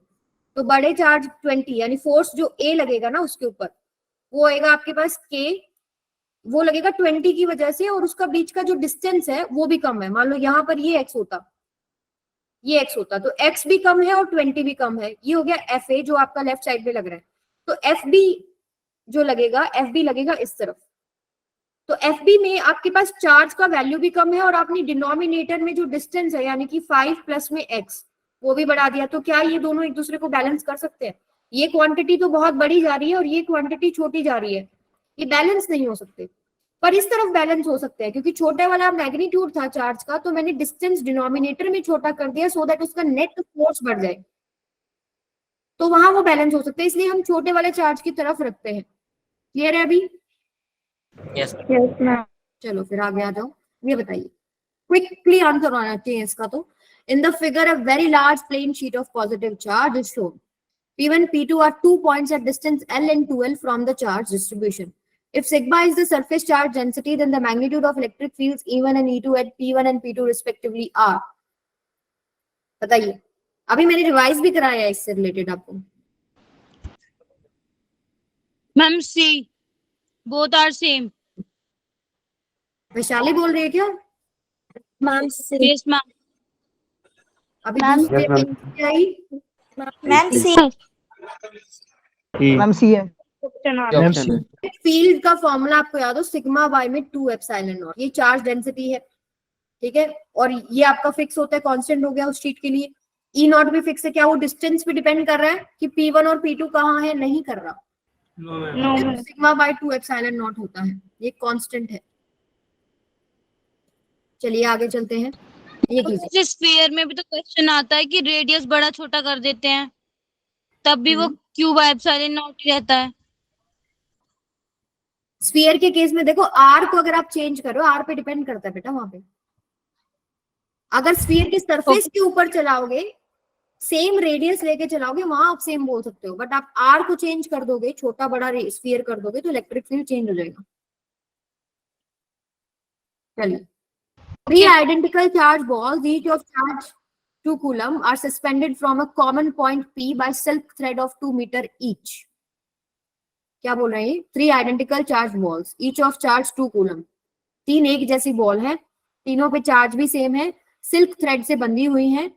तो बड़े चार्ज 20 यानी फोर्स जो ए लगेगा ना उसके ऊपर, वो आएगा आपके पास के, वो लगेगा 20 की वजह से, और उसका बीच का जो डिस्टेंस है वो भी कम है। मान लो यहाँ पर ये एक्स होता, ये एक्स होता, तो एक्स भी कम है और 20 भी कम है, ये हो गया एफ ए जो आपका लेफ्ट साइड में लग रहा है। तो एफ बी जो लगेगा, एफ बी लगेगा इस तरफ, तो एफ बी में आपके पास चार्ज का वैल्यू भी कम है, और आपने डिनोमिनेटर में जो डिस्टेंस है यानी कि 5 प्लस में एक्स वो भी बढ़ा दिया। तो क्या ये दोनों एक दूसरे को बैलेंस कर सकते हैं? ये क्वांटिटी तो बहुत बड़ी जा रही है और ये क्वांटिटी छोटी जा रही है, ये बैलेंस नहीं हो सकते। पर इस तरफ बैलेंस हो सकते हैं, क्योंकि छोटे वाला मैग्नीट्यूड था चार्ज का, तो मैंने डिस्टेंस डिनोमिनेटर में छोटा कर दिया सो दैट उसका नेट फोर्स बढ़ जाए, तो वहां वो बैलेंस हो सकते हैं, इसलिए हम छोटे वाले चार्ज की तरफ रखते हैं। क्लियर है अभी? Yes yes ma'am. चलो फिर आगे आ जाओ, ये बताइए क्विकली आंसर आना चाहिए इसका। तो in the figure a very large plane sheet of positive charge is shown. P1, P2 are 2 points at distance L and 2L from the charge distribution. If sigma is the surface charge density, then the magnitude of electric fields E1 and E2 at P1 and P2 respectively are. बताइए, अभी मैंने revise भी कराया है इससे related आपको। Ma'am C, both are same. Vaishali बोल रही है क्या? Ma'am C. Yes ma'am. अभी Ma'am, दूसरे yes, ma'am. दिन क्या आई? मैम सी। मैम सी है। ऑप्शन है। फील्ड का फॉर्मूला आपको याद हो, सिग्मा बाय में 2 एप्सिलॉन नॉट। ये चार्ज डेंसिटी है, ठीक है, और ये आपका फिक्स होता है, कांस्टेंट हो गया उस शीट के लिए। ई नॉट भी फिक्स है। क्या वो डिस्टेंस पे डिपेंड कर रहा है कि P1 और P2 कहाँ है? नहीं कर रहा। No ma'am. Sigma by 2 epsilon naught होता है, ये कांस्टेंट है। चलिए आगे चलते हैं। ये कीजिए, स्फीयर में भी तो क्वेश्चन आता है कि रेडियस बड़ा छोटा कर देते हैं, तब भी वो क्यू बाय एप्सिलॉन नॉट ही रहता है। स्फीयर के केस में देखो, आर को अगर आप चेंज करो, आर पे डिपेंड करता है बेटा। वहां पे अगर स्फीयर के सरफेस के ऊपर चलाओगे, सेम रेडियस लेके चलाओगे, वहां आप सेम बोल सकते हो। बट आप आर को चेंज कर दोगे, छोटा बड़ा स्फीयर कर दोगे, तो इलेक्ट्रिक फील्ड चेंज हो जाएगा। चलिए, 3 identical charge balls, each of charge 2 coulomb, are suspended from a common point P by silk thread of 2 meter each. क्या बोल रहे हैं? 3 identical charge balls, each of charge 2 coulomb. 3 एक जैसी बॉल है, तीनों पे चार्ज भी सेम है, सिल्क थ्रेड से बंधी हुई है।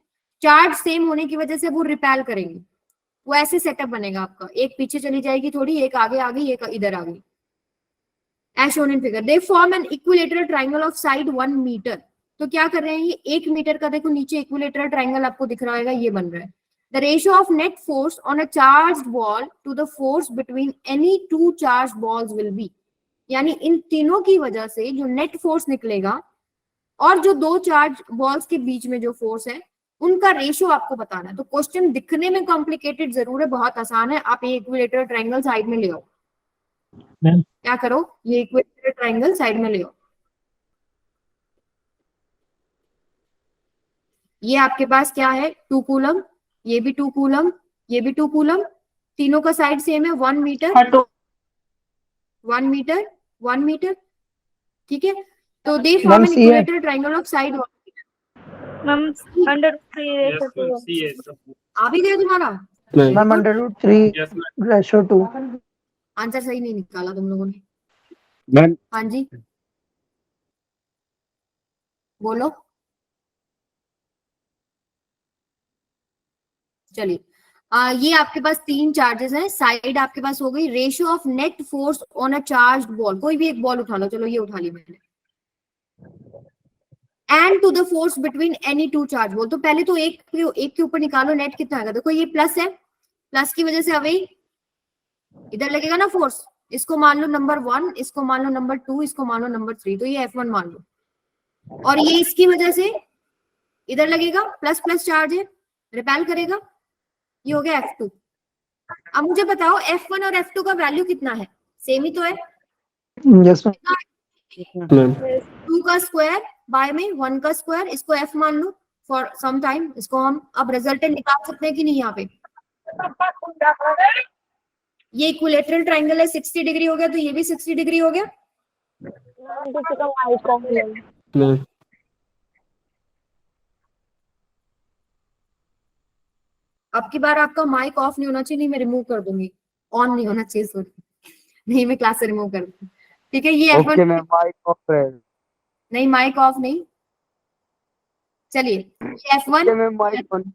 चार्ज सेम होने की वजह से वो रिपेल करेंगे। वो ऐसे सेटअप बनेगा आपका, एक पीछे चली जाएगी थोड़ी, एक आगे आ गई, एक इधर आ गई। As shown in figure, they form an equilateral triangle of side 1 meter. तो क्या कर रहे हैं? ये 1 मीटर का, देखो नीचे इक्विलेटरल ट्राइंगल आपको दिख रहा होगा, ये बन रहा है। The ratio of net force on a charged ball to the force between any 2 charged balls will be. यानी इन तीनों की वजह से जो नेट फोर्स निकलेगा और जो 2 चार्ज बॉल्स के बीच में जो फोर्स है, उनका रेशियो आपको बताना है। तो क्वेश्चन दिखने में कॉम्प्लिकेटेड जरूर है, बहुत आसान है। आप ये इक्विलेटरल ट्राइंगल साइड में ले आओ। क्या करो? ये इक्विलेटरल ट्राइंगल साइड में ले आओ। ये आपके पास क्या है? 2 कूलम, ये भी 2 कूलम, ये भी 2 कूलम, तीनों का साइड सेम है, 1 मीटर 1 मीटर 1 मीटर, ठीक है। तो they form an equilateral triangle of side. Ma'am under 3 yes ma'am, C है सब। आ भी गया तुम्हारा ma'am √3 yes ma'am. Ratio 2। Answer? सही नहीं निकाला तुम लोगों ने। मैम हाँ जी बोलो। चलिए, ये आपके पास 3 चार्जेस हैं, साइड आपके पास हो गई। Ratio of net force on a charged ball, कोई भी एक बॉल उठा लो, चलो ये उठा ली मैंने। And to the force between any 2 charge ball. तो पहले तो एक के ऊपर निकालो, नेट कितना आएगा। देखो ये प्लस है, प्लस की वजह से अवे इधर लगेगा ना फोर्स। इसको मान लो नंबर 1, इसको मान लो नंबर 2, इसको मान लो नंबर 3, तो ये F1 मान लो। और ये इसकी वजह से इधर लगेगा, प्लस प्लस चार्ज है, रिपेल करेगा, ये हो गया F2। अब मुझे बताओ F1 और F2 का वैल्यू कितना है? सेम ही तो है। Yes ma'am. 2 का स्क्वायर बाय में 1 का स्क्वायर, इसको F मान लो फॉर सम टाइम। इसको हम अब रिजल्टेंट निकाल सकते हैं कि नहीं? यहाँ पे ये इक्विलेटरल ट्राइंगल है, 60 डिग्री हो गया, तो ये भी 60 डिग्री हो गया। अब की बार आपका माइक ऑफ नहीं होना चाहिए, नहीं मैं रिमूव कर दूंगी। ऑन नहीं होना चाहिए, सॉरी, नहीं मैं क्लास से रिमूव कर दूंगी, ठीक है। ये F1 okay ma'am, mic off है। नहीं, माइक ऑफ नहीं। चलिए, ये F1 मैम माइक ऑन।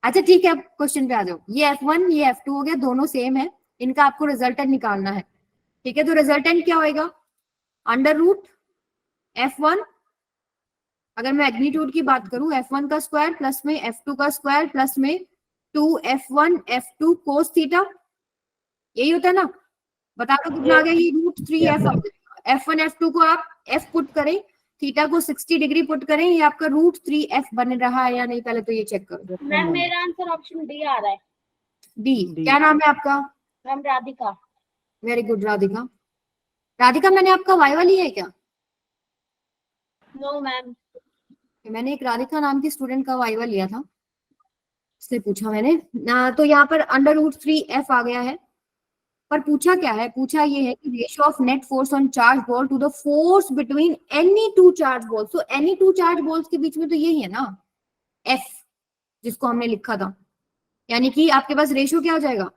अच्छा ठीक है, अब क्वेश्चन पे आ जाओ। ये F1 ये F2 हो गया, दोनों सेम है, इनका आपको रिजल्टेंट निकालना है, ठीक है। तो रिजल्टेंट क्या होएगा? √F1, अगर मैं मैग्नीट्यूड की बात करूं, F1 का स्क्वायर प्लस में F2 का स्क्वायर प्लस में 2F1 F2 कोस थीटा, यही होता है ना? बता दो कितना आ गया? ये √3F। F1 F2 को आप F पुट करें, थीटा को 60 डिग्री पुट करें, ये आपका √3F बन रहा है या नहीं, पहले तो ये चेक करो। मैम मेरा आंसर ऑप्शन डी आ रहा है। डी। क्या नाम है आपका? Ma'am Radhika. Very good Radhika. Radhika, मैंने आपका वाई वाली है क्या? No ma'am. मैंने एक राधिका नाम की स्टूडेंट का वाइवा लिया था, उससे पूछा मैंने तो यहाँ पर √3f आ गया है। पर पूछा क्या है, पूछा ये है कि ratio of net force on charge ball to the force between any to charge balls. तो एनी टू चार्ज बॉल्स के बीच में तो यही है ना f, जिसको हमने लिखा था। यानी कि आपके पास रेशियो क्या हो जाएगा,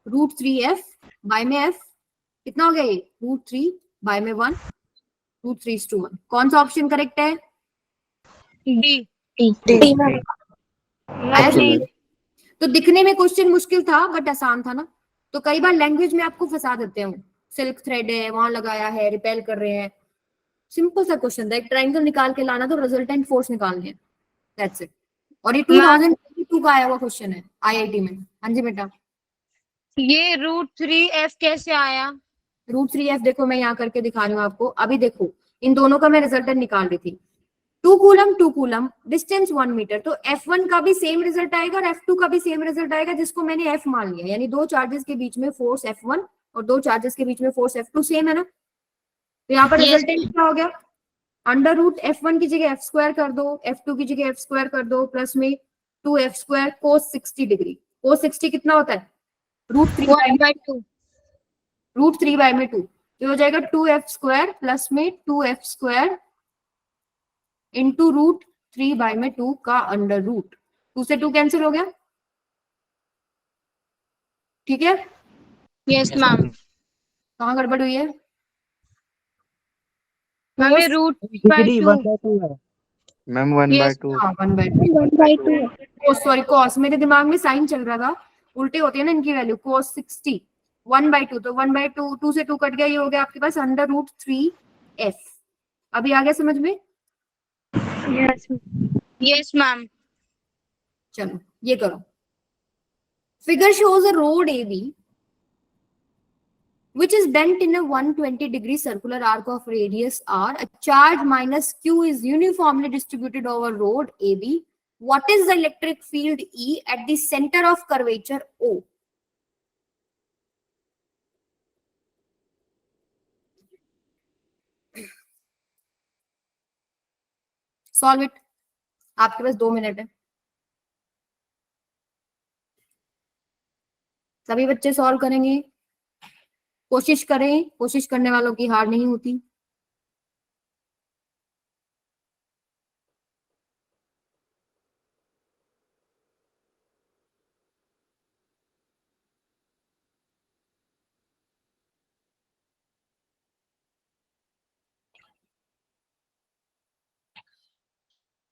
√3f बाय में f कितना हो गया ये, √3 बाय में 1, √3:1। कौन सा ऑप्शन करेक्ट है? डी। F। तो दिखने में क्वेश्चन मुश्किल था बट आसान था ना। तो कई बार लैंग्वेज में आपको फंसा देते हैं, सिल्क थ्रेड है वहां लगाया है, रिपेल कर रहे हैं। सिंपल सा क्वेश्चन था, एक ट्रायंगल निकाल के लाना तो रिजल्टेंट फोर्स निकालनी है, दैट्स इट। और ये 2022 का आया हुआ क्वेश्चन है आईआईटी में। हाँ जी बेटा। ये √3f कैसे आया? √3f देखो मैं यहाँ करके दिखा रही हूँ आपको। अभी देखो इन दोनों का मैं रिजल्टेंट निकाल रही थी। 2 कूलम, डिस्टेंस 1 मीटर। तो F1 का भी सेम रिजल्ट आएगा और F2 का भी सेम रिजल्ट आएगा, जिसको मैंने F मान लिया। यानी दो चार्जेस के बीच में फोर्स F1 और दो चार्जेस के बीच में फोर्स F2 सेम है ना। तो यहाँ पर Yes. रिजल्टेंट क्या हो गया, √F1 की जगह f² कर दो, F2 की जगह f² कर दो, प्लस में 2f² cos 60 डिग्री। cos 60 कितना होता है, √3 बाय में 2। तो हो जाएगा 2f² प्लस में 2f² इंटू √3 बाय में 2 का अंडर रूट। 2 से 2 कैंसिल हो गया, ठीक है। Yes ma'am. कहाँ गड़बड़ हुई है? मैम ये √2 है। मैम 1/2। हाँ 1/2। सॉरी cos, मेरे दिमाग में साइन चल रहा था, उल्टे होती है ना इनकी वैल्यू। cos 60 1/2, तो 1/2 2 से 2 कट गया, ये हो गया आपके पास √3f। अभी आ गया समझ में? Yes ma'am. चलो ये करो। Figure shows a road AB which is bent in a 120-degree circular arc of radius r. A charge minus q is uniformly distributed over road AB. What is the electric field E at the center of curvature O? Solve it. आपके पास 2 minute है। सभी बच्चे solve करेंगे, कोशिश करें, कोशिश करने वालों की हार नहीं होती।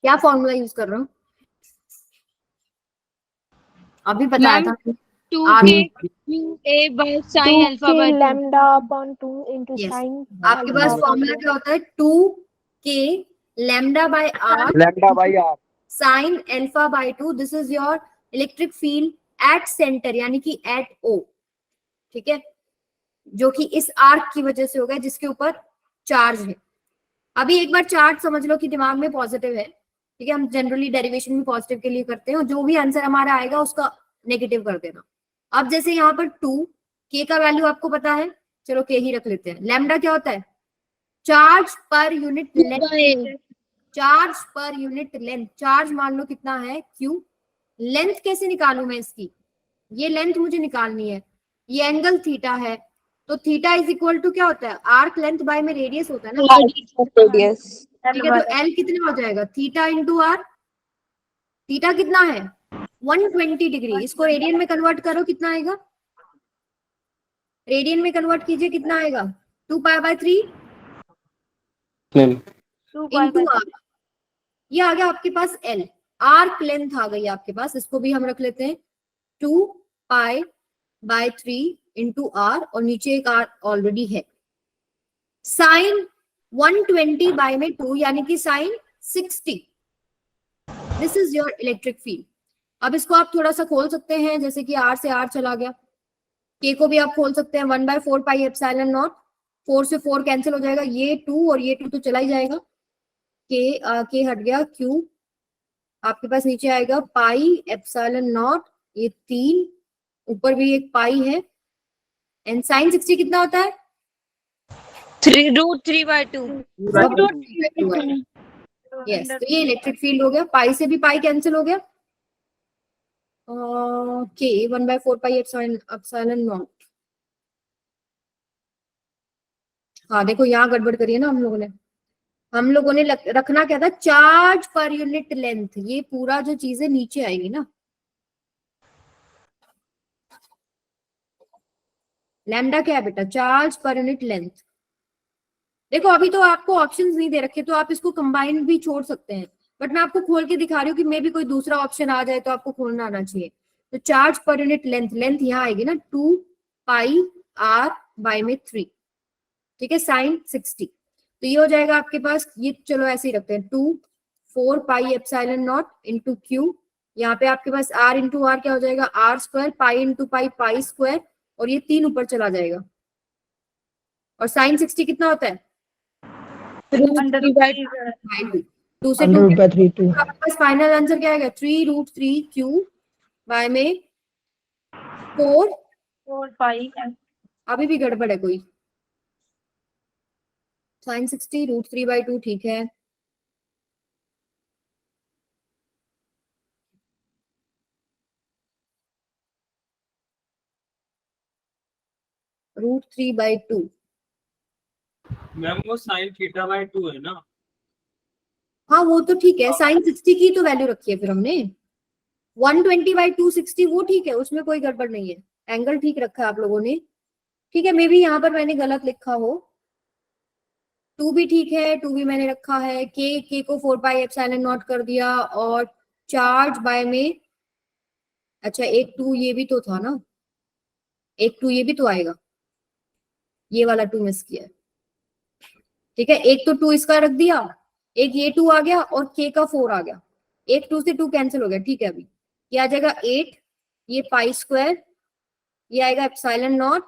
क्या फॉर्मूला यूज कर रहे हो? अभी बताया मैम, था 2k QA by sin alpha by 2। lambda upon 2 into Yes. sin आपके पास फॉर्मूला क्या होता है, 2k lambda by r lambda by R sine alpha by 2। This is your electric field at centre, यानी कि एट O, ठीक है, जो कि इस आर्क की वजह से होगा जिसके ऊपर चार्ज है। अभी एक बार चार्ज समझ लो कि दिमाग में पॉजिटिव है, ठीक है। हम जनरली डेरिवेशन भी पॉजिटिव के लिए करते हैं, और जो भी आंसर हमारा आएगा उसका नेगेटिव कर देना। अब जैसे यहाँ पर 2k का वैल्यू आपको पता है, चलो k ही रख लेते हैं। लैम्डा क्या होता है, charge per unit length. Charge per unit length, charge मान लो कितना है q। लेंथ कैसे निकालू मैं इसकी, ये लेंथ मुझे निकालनी है। ये एंगल थीटा है, तो थीटा इज इक्वल टू क्या होता है, आर्क लेंथ बाय में रेडियस होता है ना, radius ठीक है। तो L कितना हो जाएगा, थीटा इंटू आर। थीटा कितना है, 120 डिग्री। इसको रेडियन में कन्वर्ट करो, कितना आएगा, रेडियन में कन्वर्ट कीजिए, कितना आएगा, 2π/3 इंटू आर। ये आ गया आपके पास L, आर्क लेंथ आ गई आपके पास। इसको भी हम रख लेते हैं 2π/3 इंटू आर, और नीचे एक आर ऑलरेडी है। साइन 120 बाय में 2 यानी कि sine 60। This is your electric field. अब इसको आप थोड़ा सा खोल सकते हैं, जैसे कि R से R चला गया। K को भी आप खोल सकते हैं, 1/4πε0। 4 से 4 कैंसिल हो जाएगा, ये 2 और ये 2 तो चला ही जाएगा। K हट गया, Q आपके पास नीचे आएगा πε0, ये 3, ऊपर भी एक पाई है। एंड साइन 60 कितना होता है, √3/2। √3/2 है। यस, तो ये इलेक्ट्रिक फील्ड हो गया। पाई से भी पाई कैंसिल हो गया, के 1/4 पाई एप्सिलॉन नॉट। हाँ देखो यहाँ गड़बड़ करी है ना हम लोगों ने रखना क्या था, चार्ज पर यूनिट लेंथ। ये पूरा जो चीजें नीचे आएगी ना, लैम्डा क्या है बेटा, चार्ज पर यूनिट लेंथ। देखो अभी तो आपको ऑप्शंस नहीं दे रखे, तो आप इसको कंबाइन भी छोड़ सकते हैं, बट मैं आपको खोल के दिखा रही हूँ कि मे भी कोई दूसरा ऑप्शन आ जाए तो आपको खोलना आना चाहिए। तो charge per unit length, length यहाँ आएगी ना 2 पाई r बाय में 3, ठीक है, साइन 60। तो ये हो जाएगा आपके पास, ये चलो ऐसे ही रखते हैं, 2 4 पाई एप्सिलॉन नॉट इंटू क्यू। यहाँ पे आपके पास r इंटू आर क्या हो जाएगा, r square, pi into pi pi square, और ये 3 ऊपर चला जाएगा। और साइन 60 कितना होता है, टू से 2 √3 आपके पास फाइनल आंसर क्या आएगा, 3√3 क्यू बाय में 4। 4 पाई अभी भी गड़बड़ है कोई, साइन 60 √3/2, ठीक है। √3/2, मैम वो साइन θ/2 है ना। हाँ वो तो ठीक है, साइन 60 की तो वैल्यू रखी है फिर हमने, 120/260 वो ठीक है, उसमें कोई गड़बड़ नहीं है, एंगल ठीक रखा है आप लोगों ने, ठीक है। मे बी यहाँ पर मैंने गलत लिखा हो, 2 भी ठीक है, 2 भी मैंने रखा है, के को 4 पाई एप्सिलॉन नॉट कर दिया, और चार्ज बाय में, अच्छा एक 2 ये भी तो था ना, एक 2 ये भी तो आएगा, ये वाला 2 मिस किया है, ठीक है। एक तो 2 इसका रख दिया, एक ये 2 आ गया, और के का 4 आ गया, एक 2 से 2 कैंसिल हो गया, ठीक है। अभी ये आ जाएगा 8, ये पाई स्क्वायर, ये आएगा एप्सिलॉन नॉट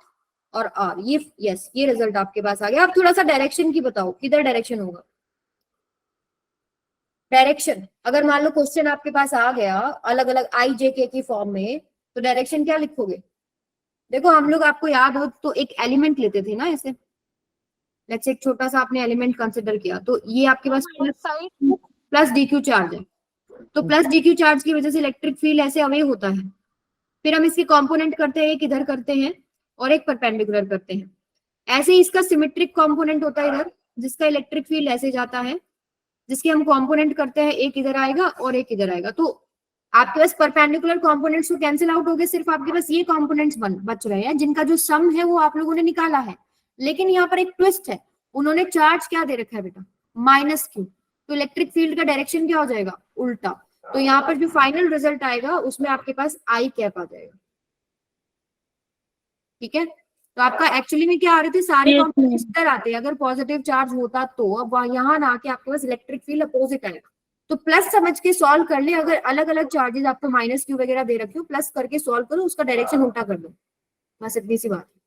और आर, ये यस, ये रिजल्ट आपके पास आ गया। अब थोड़ा सा डायरेक्शन की बताओ, किधर डायरेक्शन होगा, डायरेक्शन अगर मान लो क्वेश्चन आपके पास आ गया अलग अलग आई जे के की फॉर्म में, तो डायरेक्शन क्या लिखोगे। देखो हम लोग, आपको याद हो तो एक एलिमेंट लेते थे ना ऐसे, लेट्स एक छोटा सा आपने एलिमेंट कंसिडर किया, तो ये आपके पास प्लस dq चार्ज है, तो प्लस dq चार्ज की वजह से इलेक्ट्रिक फील्ड ऐसे अवे होता है। फिर हम इसके कंपोनेंट करते हैं, एक इधर करते हैं और एक परपेंडिकुलर करते हैं। ऐसे ही इसका सिमेट्रिक कंपोनेंट होता है इधर, जिसका इलेक्ट्रिक फील्ड ऐसे जाता है, जिसके हम कंपोनेंट करते हैं, एक इधर आएगा और एक इधर आएगा। तो आपके पास परपेंडिकुलर कंपोनेंट्स तो कैंसिल आउट हो गए, सिर्फ आपके पास ये कंपोनेंट्स बच रहे हैं, जिनका जो सम है वो आप लोगों ने निकाला है। लेकिन यहाँ पर एक ट्विस्ट है, उन्होंने चार्ज क्या दे रखा है बेटा, -q, तो इलेक्ट्रिक फील्ड का डायरेक्शन क्या हो जाएगा, उल्टा। तो यहाँ पर जो फाइनल रिजल्ट आएगा उसमें आपके पास आई कैप आ जाएगा, ठीक है। तो आपका एक्चुअली में क्या आ रहे थे, सारे कंपोनेंट्स इधर आते हैं, अगर पॉजिटिव चार्ज होता तो, अब यहाँ ना आके आपके पास इलेक्ट्रिक फील्ड अपोजिट आएगा। तो प्लस समझ के सॉल्व कर ले, अगर अलग अलग चार्जेस आपको -q वगैरह दे रखे हो, प्लस करके सॉल्व करो, उसका डायरेक्शन उल्टा कर दो, बस इतनी सी बात है,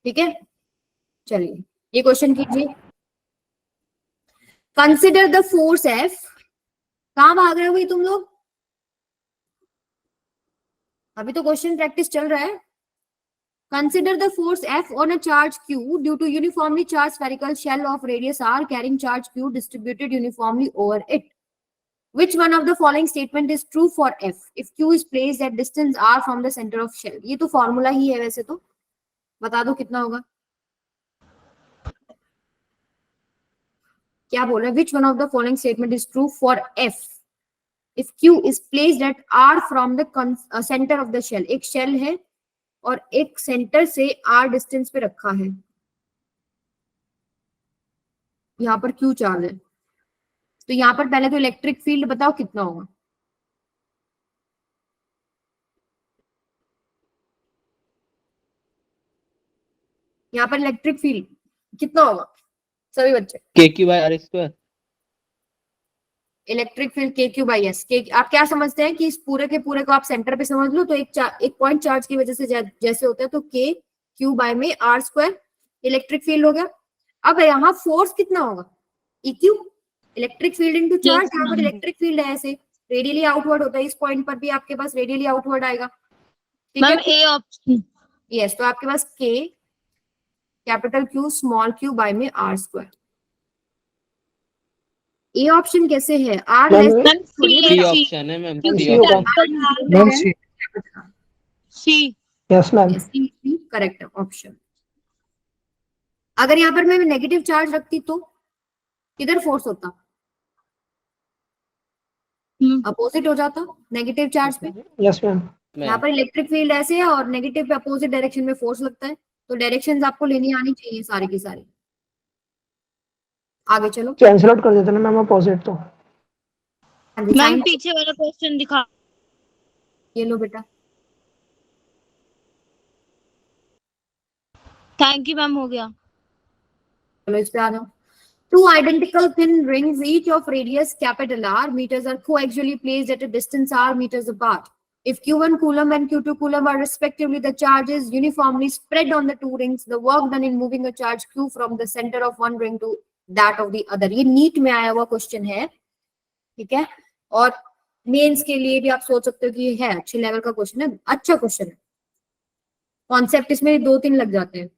ठीक है। चलिए ये क्वेश्चन कीजिए, कंसिडर द फोर्स F, कहाँ भाग रहे हो भाई तुम लोग, अभी तो क्वेश्चन प्रैक्टिस चल रहा है। Consider the force F on a charge Q due to uniformly charged spherical shell of radius r carrying charge Q distributed uniformly over it. Which one of the following statement is true for F if Q is placed at distance r from the center of shell? ये तो formula ही है वैसे तो, बता दो कितना होगा, क्या बोल रहे हैं, which one of the following statement is true for F if Q is placed at r from the center of the shell? एक शेल है और एक सेंटर से r डिस्टेंस पे रखा है, यहाँ पर Q चार्ज है, तो यहाँ पर पहले तो इलेक्ट्रिक फील्ड बताओ कितना होगा, यहाँ पर इलेक्ट्रिक फील्ड कितना होगा सभी बच्चे, KQ/R²। Electric field KQ/S। आप क्या समझते हैं कि इस पूरे के पूरे को आप सेंटर पे समझ लो, तो एक पॉइंट चार्ज की वजह से जैसे होता है, तो KQ बाय में r² इलेक्ट्रिक फील्ड हो गया। अब यहाँ फोर्स कितना होगा, EQ, electric field into charge. यहाँ पर इलेक्ट्रिक फील्ड है ऐसे रेडियली आउटवर्ड होता है, इस पॉइंट पर भी आपके पास रेडियली आउटवर्ड आएगा, ठीक है। ए ऑप्शन, यस, तो आपके पास K capital Q small q by में r², ए ऑप्शन कैसे है? R ma'am, less ma'am C option है ma'am, ma'am C C option. होगा। Ma'am C. C. Yes ma'am. Correct option. अगर यहाँ पर मैं नेगेटिव चार्ज रखती तो किधर फोर्स होता? अपोजिट हो जाता नेगेटिव चार्ज पे। Yes ma'am. यहाँ पर इलेक्ट्रिक फील्ड ऐसे है और नेगेटिव पे अपोजिट डायरेक्शन में फोर्स लगता है, तो डायरेक्शंस आपको लेनी आनी चाहिए सारी की सारी। आगे चलो। कैंसिल आउट कर देते ना मैम अपोजिट तो। हाँ जी, मैम साइन पीछे वाला क्वेश्चन दिखा। ये लो बेटा। थैंक यू मैम, हो गया। चलो इस पे आ जाओ। Two identical thin rings, each of radius capital R meters, are coaxially placed at a distance R meters apart. If Q1 coulomb and Q2 coulomb are respectively the charges uniformly spread on the two rings, the work done in moving a charge Q from the center of one ring to that of the other. ये NEET में आया हुआ question है, ठीक है, और mains के लिए भी आप सोच सकते हो कि ये है अच्छे लेवल का क्वेश्चन है, अच्छा क्वेश्चन है। कॉन्सेप्ट इसमें 2-3 लग जाते हैं।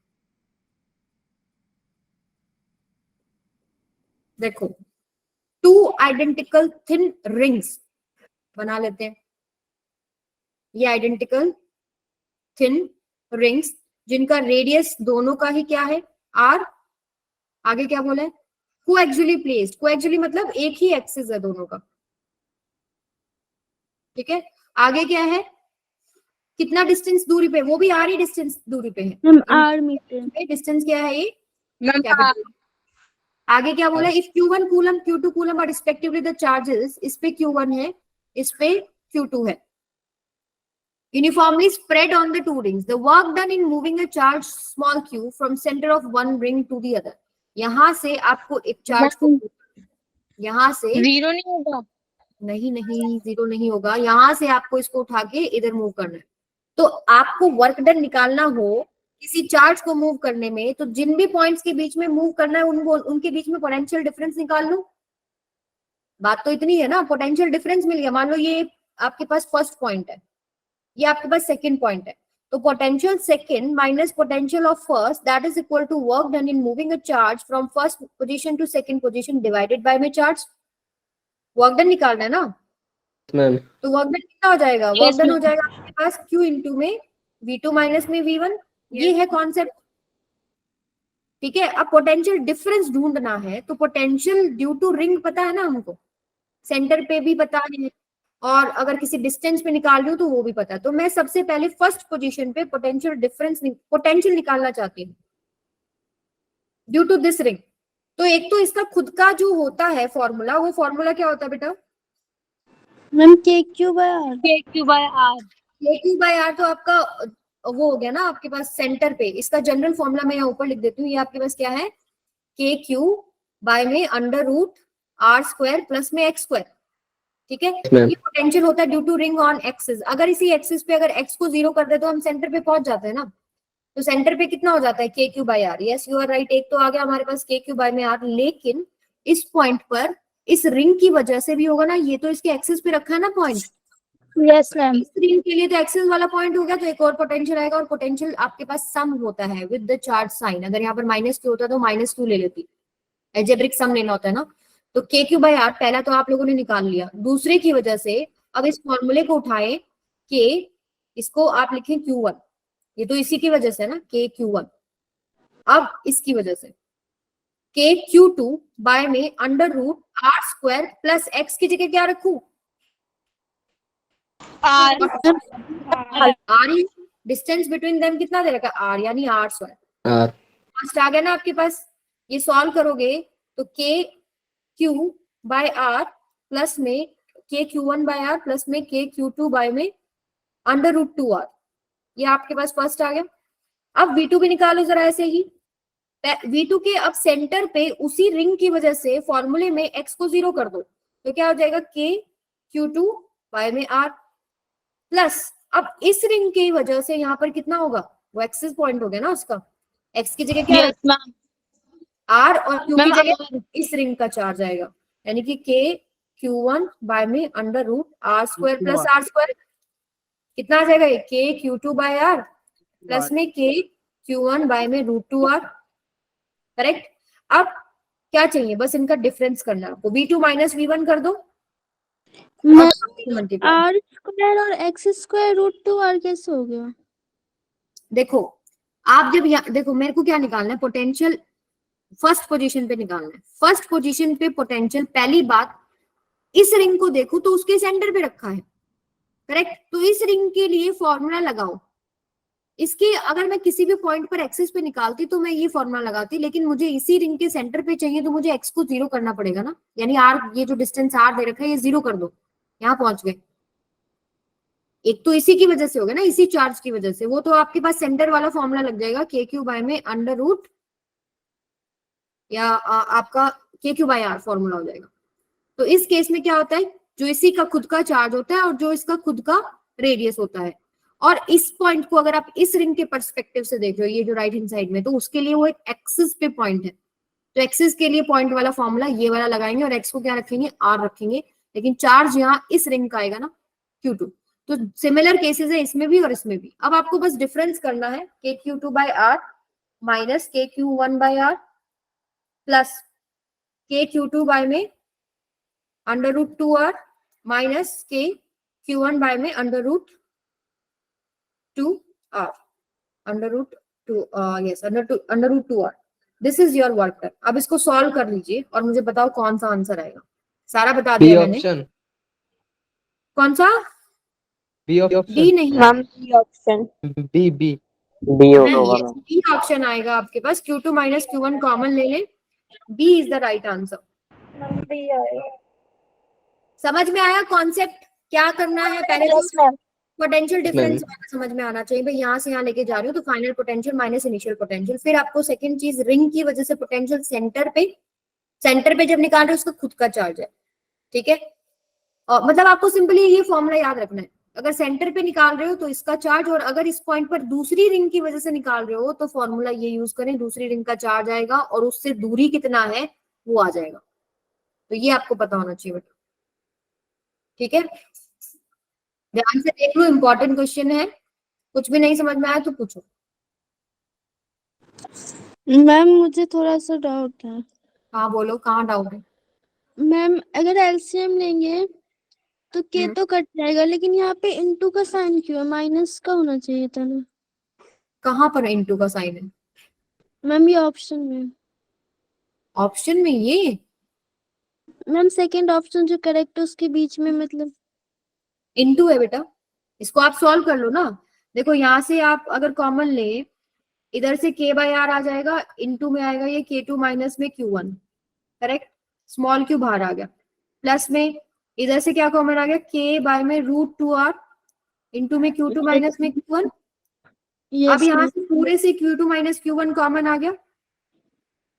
देखो, टू आइडेंटिकल थिन रिंग्स बना लेते हैं। ये आइडेंटिकल थिन रिंग्स जिनका रेडियस दोनों का ही क्या है? आर। आगे क्या बोला है? कोएक्सियली प्लेस्ड। कोएक्सियली मतलब एक ही एक्सिस है दोनों का, ठीक है। आगे क्या है? कितना डिस्टेंस दूरी पे? वो भी आर ही डिस्टेंस दूरी पे है। Ma'am are metre. डिस्टेंस क्या है? ये मैम कैपिटल। आगे क्या बोला? If Q1 coulomb Q2 coulomb are respectively the charges, इस पे Q1 है, इस पे Q2 है, uniformly spread on the two rings, the work done in moving a charge small q from center of one ring to the other. यहां से आपको एक चार्ज को, यहां से जीरो नहीं होगा। नहीं जीरो नहीं होगा, यहां से आपको इसको उठा के इधर मूव करना है। तो आपको वर्क डन निकालना हो किसी चार्ज को मूव करने में, तो जिन भी पॉइंट्स के बीच में मूव करना है उनके बीच में पोटेंशियल डिफरेंस निकाल लो। बात तो इतनी है ना, पोटेंशियल डिफरेंस मिल गया। मान लो ये आपके पास फर्स्ट पॉइंट है, ये आपके पास सेकंड पॉइंट है, तो potential second minus potential of first, that is equal to work done in moving a charge from first position to second position divided by में चार्ज। वर्क डन निकालना है ना, ma'am तो वर्क डन कितना हो जाएगा? वर्क Yes, डन हो ma'am. जाएगा आपके पास Q इंटू में V2 माइनस में V1। ये है कॉन्सेप्ट, ठीक है। अब पोटेंशियल डिफरेंस ढूंढना है, तो पोटेंशियल ड्यू टू रिंग पता है ना हमको, सेंटर पे भी पता है, और अगर किसी डिस्टेंस पे निकाल रही हूँ तो वो भी पता है। तो मैं सबसे पहले फर्स्ट पोजीशन पे पोटेंशियल डिफरेंस पोटेंशियल निकालना चाहती हूँ ड्यू टू दिस रिंग। तो एक तो इसका खुद का जो होता है फॉर्मूला, वो फॉर्मूला क्या होता है बेटा? मैम के क्यू बाय आर। के क्यू बाय आर। के क्यू बाय आर तो आपका वो हो गया ना आपके पास सेंटर पे। इसका जनरल फॉर्मूला मैं यहाँ ऊपर लिख देती हूँ। ये आपके पास क्या है? के क्यू बाय में under root R square plus में एक्स स्क्वायर, ठीक है। ये पोटेंशियल होता है due to ring on axis. अगर इसी एक्सिस पे अगर एक्स को 0 कर दे तो हम सेंटर पे पहुंच जाते हैं ना। तो सेंटर पे कितना हो जाता है? K Q by R. Yes you are right. एक तो आ गया हमारे पास के क्यू बाय में आर, लेकिन इस पॉइंट पर इस रिंग की वजह से भी होगा ना, ये तो इसके एक्सिस पे रखा है ना पॉइंट। Yes ma'am. इस रिंग के लिए तो एक्सिस वाला पॉइंट हो गया, तो एक और पोटेंशियल आएगा, और पोटेंशियल आपके पास सम होता है विद द चार्ज साइन। अगर यहाँ पर माइनस क्यू होता तो माइनस क्यू ले लेती, एल्जेब्रिक सम लेना होता है ना। तो के क्यू बाय आर पहला तो आप लोगों ने निकाल लिया। दूसरे की वजह से अब इस फॉर्मूले को उठाए के, इसको आप लिखें Q1, ये तो इसी की वजह से ना के Q1। अब इसकी वजह से के Q2 बाय में under root R square plus X की जगह क्या रखूं? R. R. Distance between them कितना दे रखा है? आर, यानी आर स्क्वायर। आर फर्स्ट आ गया ना आपके पास। ये सॉल्व करोगे तो K Q by are plus में के Q1 बाय आर प्लस में के Q2 बाय में अंडर रूट 2R, ये आपके पास फर्स्ट आ गया। अब V2 भी निकालो जरा ऐसे ही। V2 के अब सेंटर पे उसी रिंग की वजह से फॉर्मूले में x को 0 कर दो, तो क्या हो जाएगा? के Q2 बाय में R प्लस, अब इस रिंग की वजह से यहाँ पर कितना होगा? वो एक्सिस पॉइंट हो गया ना उसका, x की जगह क्या है? Yes ma'am. R, और Q की मैम जगह इस रिंग का चार्ज आएगा, यानी कि के Q1 बाय में under root R square plus R square. कितना आ जाएगा? के Q2 बाय आर प्लस में के Q1 बाय में रूट 2R, करेक्ट। अब क्या चाहिए, बस इनका डिफरेंस करना है आपको। v2 माइनस v1 कर दो, मल्टीप्लाई। आर स्क्वायर और X square root two R कैसे हो गया? देखो आप जब यहाँ देखो, मेरे को क्या निकालना है, पोटेंशियल फर्स्ट पोजीशन पे निकालना है। फर्स्ट पोजीशन पे पोटेंशियल, पहली बात इस रिंग को देखो तो उसके सेंटर पे रखा है, करेक्ट। तो इस रिंग के लिए फॉर्मूला लगाओ। इसके अगर मैं किसी भी पॉइंट पर एक्सिस पे निकालती तो मैं ये फॉर्मूला लगाती, लेकिन मुझे इसी रिंग के सेंटर पे चाहिए तो मुझे एक्स को 0 करना पड़ेगा ना, यानी आर, ये जो डिस्टेंस आर दे रखा है ये 0 कर दो, यहाँ पहुंच गए। एक तो इसी की वजह से हो गया ना, इसी चार्ज की वजह से। वो तो आपके पास सेंटर वाला फॉर्मूला लग जाएगा, के क्यू बाय में अंडर रूट, या आपका के क्यू बाय आर फॉर्मूला हो जाएगा। तो इस केस में क्या होता है, जो इसी का खुद का चार्ज होता है और जो इसका खुद का रेडियस होता है, और इस पॉइंट को अगर आप इस रिंग के पर्सपेक्टिव से देख रहे हो, ये जो राइट हैंड साइड में, तो उसके लिए वो एक एक्सिस पे पॉइंट है। तो एक्सिस के लिए पॉइंट वाला फॉर्मूला ये वाला लगाएंगे और एक्स को क्या रखेंगे, आर रखेंगे, लेकिन चार्ज यहाँ इस रिंग का आएगा ना, Q2। तो सिमिलर केसेस है इसमें भी और इसमें भी। अब आपको बस डिफरेंस करना है, के Q2 बाय आर माइनस के Q1 बाय आर प्लस के Q2 बाय में अंडर रूट 2r माइनस के Q1 बाय में under root 2r, under root 2, yes, under root 2r। This is your work. अब इसको सॉल्व कर लीजिए और मुझे बताओ कौन सा आंसर आएगा। सारा बता दिया मैंने। कौन सा? बी डी नहीं, ma'am B option. B B B होगा मैम। बी ऑप्शन आएगा आपके पास। Q2 माइनस Q1 कॉमन ले लें, B is the right answer. Ma'am B आएगा। समझ में आया कॉन्सेप्ट क्या करना है? पहले यस मैम। पोटेंशियल डिफरेंस समझ में आना चाहिए भाई, यहाँ से यहाँ लेके जा रहे हो तो final potential minus initial potential. फिर आपको सेकंड चीज, रिंग की वजह से पोटेंशियल सेंटर पे जब निकाल रहे हो उसका खुद का चार्ज है, ठीक है। और मतलब आपको सिंपली ये फॉर्मूला याद रखना है, अगर सेंटर पे निकाल रहे हो तो इसका चार्ज, और अगर इस पॉइंट पर दूसरी रिंग की वजह से निकाल रहे हो तो फॉर्मूला ये यूज करें, दूसरी रिंग का चार्ज आएगा और उससे दूरी कितना है वो आ जाएगा। तो ये आपको पता होना चाहिए बेटा, ठीक है। ध्यान से देख लो, इंपॉर्टेंट क्वेश्चन है। कुछ भी नहीं समझ में आया तो पूछो। मैम मुझे थोड़ा सा डाउट है। हाँ बोलो, कहाँ डाउट है? मैम अगर एलसीएम लेंगे तो के तो कट जाएगा, लेकिन यहाँ पे इनटू का साइन क्यों है? माइनस का होना चाहिए था ना। कहाँ पर इनटू का साइन है? मैम ये ऑप्शन में। ऑप्शन में ये मैम सेकंड ऑप्शन जो करेक्ट है उसके बीच में, मतलब इनटू है बेटा, इसको आप सॉल्व कर लो ना। देखो यहाँ से आप अगर कॉमन ले, इधर से k बाय आर आ जाएगा, इनटू में आएगा ये k2 माइनस में q1, करेक्ट। स्मॉल q बाहर आ गया, प्लस में इधर से क्या कॉमन आ गया, k बाय में रूट 2r, इनटू में q2 माइनस में q1। अब यहाँ से पूरे से q2 माइनस q1 कॉमन आ गया,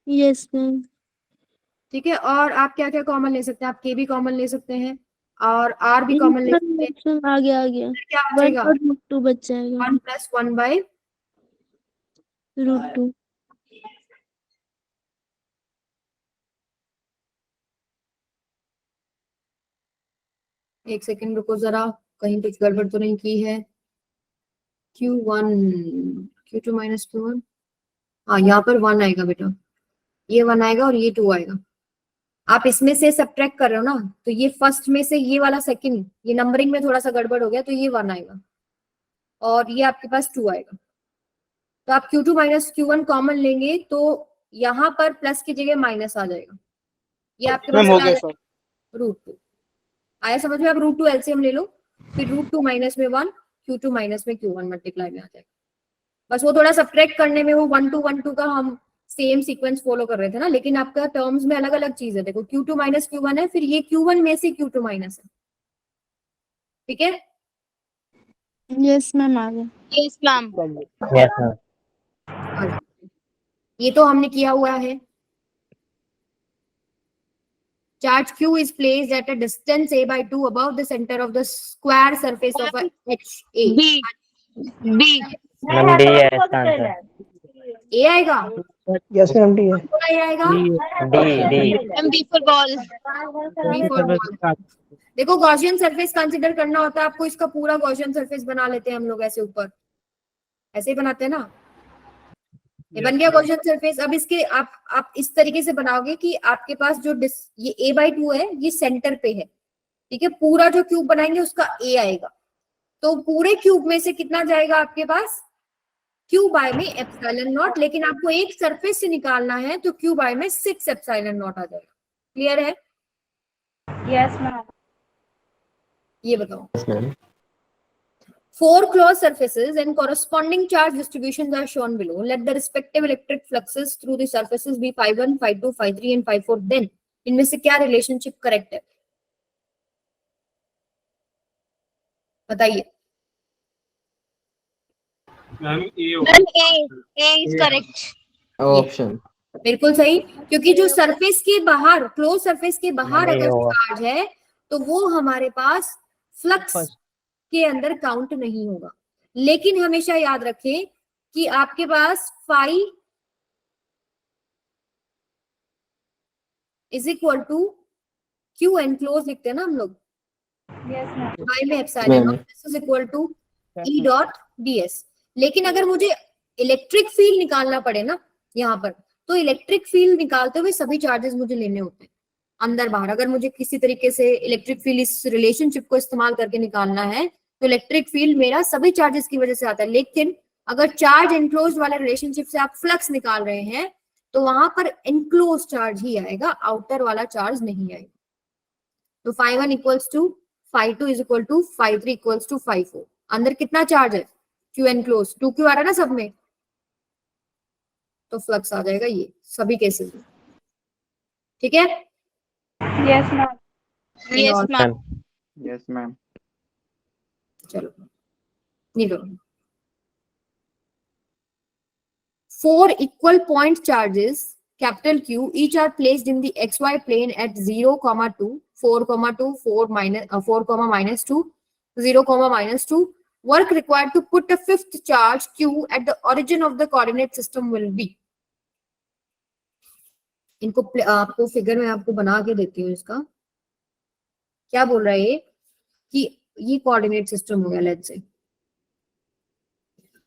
यस मैम। ठीक है। और आप क्या क्या कॉमन ले सकते हैं, आप k भी कॉमन ले सकते हैं और r भी कॉमन ले सकते हैं। ऑप्शन आ गया क्या बचेगा, रूट टू बच जाएगा। 1 प्लस 1 बाय रूट टू। एक सेकंड रुको जरा, कहीं कुछ गड़बड़ तो नहीं की है। Q1 Q2 माइनस Q1, हाँ यहाँ पर 1 आएगा बेटा, ये 1 आएगा और ये 2 आएगा। आप इसमें से सब्ट्रैक्ट कर रहे हो ना, तो ये फर्स्ट में से ये वाला सेकंड, ये नंबरिंग में थोड़ा सा गड़बड़ हो गया, तो ये 1 आएगा और ये आपके पास 2 आएगा। तो आप Q2 माइनस Q1 कॉमन लेंगे तो यहाँ पर प्लस की जगह माइनस आ जाएगा, ये आपके पास रूट 2 आया समझ में। आप रूट 2 एलसीएम ले लो, फिर रूट 2 माइनस में 1, Q2 माइनस में Q1 मल्टीप्लाई में आ जाएगा। बस वो थोड़ा सब्ट्रैक्ट करने में वो 1 2 का हम सेम सीक्वेंस फॉलो कर रहे थे ना, लेकिन आपका टर्म्स में अलग अलग चीज है। देखो Q2 माइनस Q1 है, फिर ये Q1 में से Q2 माइनस है, ठीक है। यस मैम आ गया। Yes ma'am. ये तो हमने किया हुआ है। Charge Q is placed at a distance a by 2 above the center of the square surface of a HA. B B ma'am D है इसका आंसर। A आएगा, यस मैम, डी है। थोड़ा A आएगा, M B for ball. B for ball। देखो Gaussian surface consider करना होता है आपको, इसका पूरा गॉसियन सरफेस बना लेते हैं हम लोग ऐसे ऊपर, ऐसे ही बनाते हैं ना। ये बन गया क्वेश्चन सरफेस। अब इसके आप इस तरीके से बनाओगे कि आपके पास जो ये a/2 है ये सेंटर पे है, ठीक है। पूरा जो क्यूब बनाएंगे उसका a आएगा, तो पूरे क्यूब में से कितना जाएगा आपके पास, क्यू बाय में एप्सिलॉन नॉट, लेकिन आपको एक सरफेस से निकालना है तो क्यू बाय में 6 एप्सिलॉन नॉट आ जाएगा। क्लियर है? Yes ma'am. ये बताओ। 4 closed surfaces and corresponding charge distributions are shown below. Let the respective electric fluxes through the surfaces be phi1, phi2, phi3 and phi4. Then इनमें से क्या relationship correct है बताइए। Ma'am A is correct. Option बिल्कुल सही, क्योंकि जो surface के बाहर, क्लोज सरफेस के बाहर अगर चार्ज है तो वो हमारे पास फ्लक्स के अंदर काउंट नहीं होगा। लेकिन हमेशा याद रखें कि आपके पास phi is equal to Q enclosed लिखते हैं ना हम लोग, यस मैम। फाई में epsilon naught is equal to E dot ds। लेकिन अगर मुझे इलेक्ट्रिक फील्ड निकालना पड़े ना यहाँ पर, तो इलेक्ट्रिक फील्ड निकालते हुए सभी चार्जेस मुझे लेने होते हैं अंदर बाहर। अगर मुझे किसी तरीके से इलेक्ट्रिक फील्ड इस रिलेशनशिप को इस्तेमाल करके निकालना है तो इलेक्ट्रिक फील्ड मेरा सभी चार्जेस की वजह से आता है। लेकिन अगर चार्ज एनक्लोज वाले रिलेशनशिप से आप फ्लक्स निकाल रहे हैं तो वहां पर एनक्लोज चार्ज ही आएगा, आउटर वाला चार्ज नहीं आएगा। तो phi1 equals to phi2 is equal to phi3 equals to phi4। अंदर कितना चार्ज है, क्यू एनक्लोज 2q आ रहा है ना सब में, तो फ्लक्स आ जाएगा ये सभी केसेस में। ठीक है? Yes ma'am. Yes, ma'am. Yes ma'am. चलो नीलो 4 equal point charges capital Q each are placed in the xy plane at 0, 2, 4, 2, 4 minus 2, 0, minus 2. Work required to put a fifth charge Q at the origin of the coordinate system will be. इनको आपको figure में आपको बना के देती हूँ। इसका क्या बोल रहा है कि ये कोऑर्डिनेट सिस्टम हो गया लेट्स से,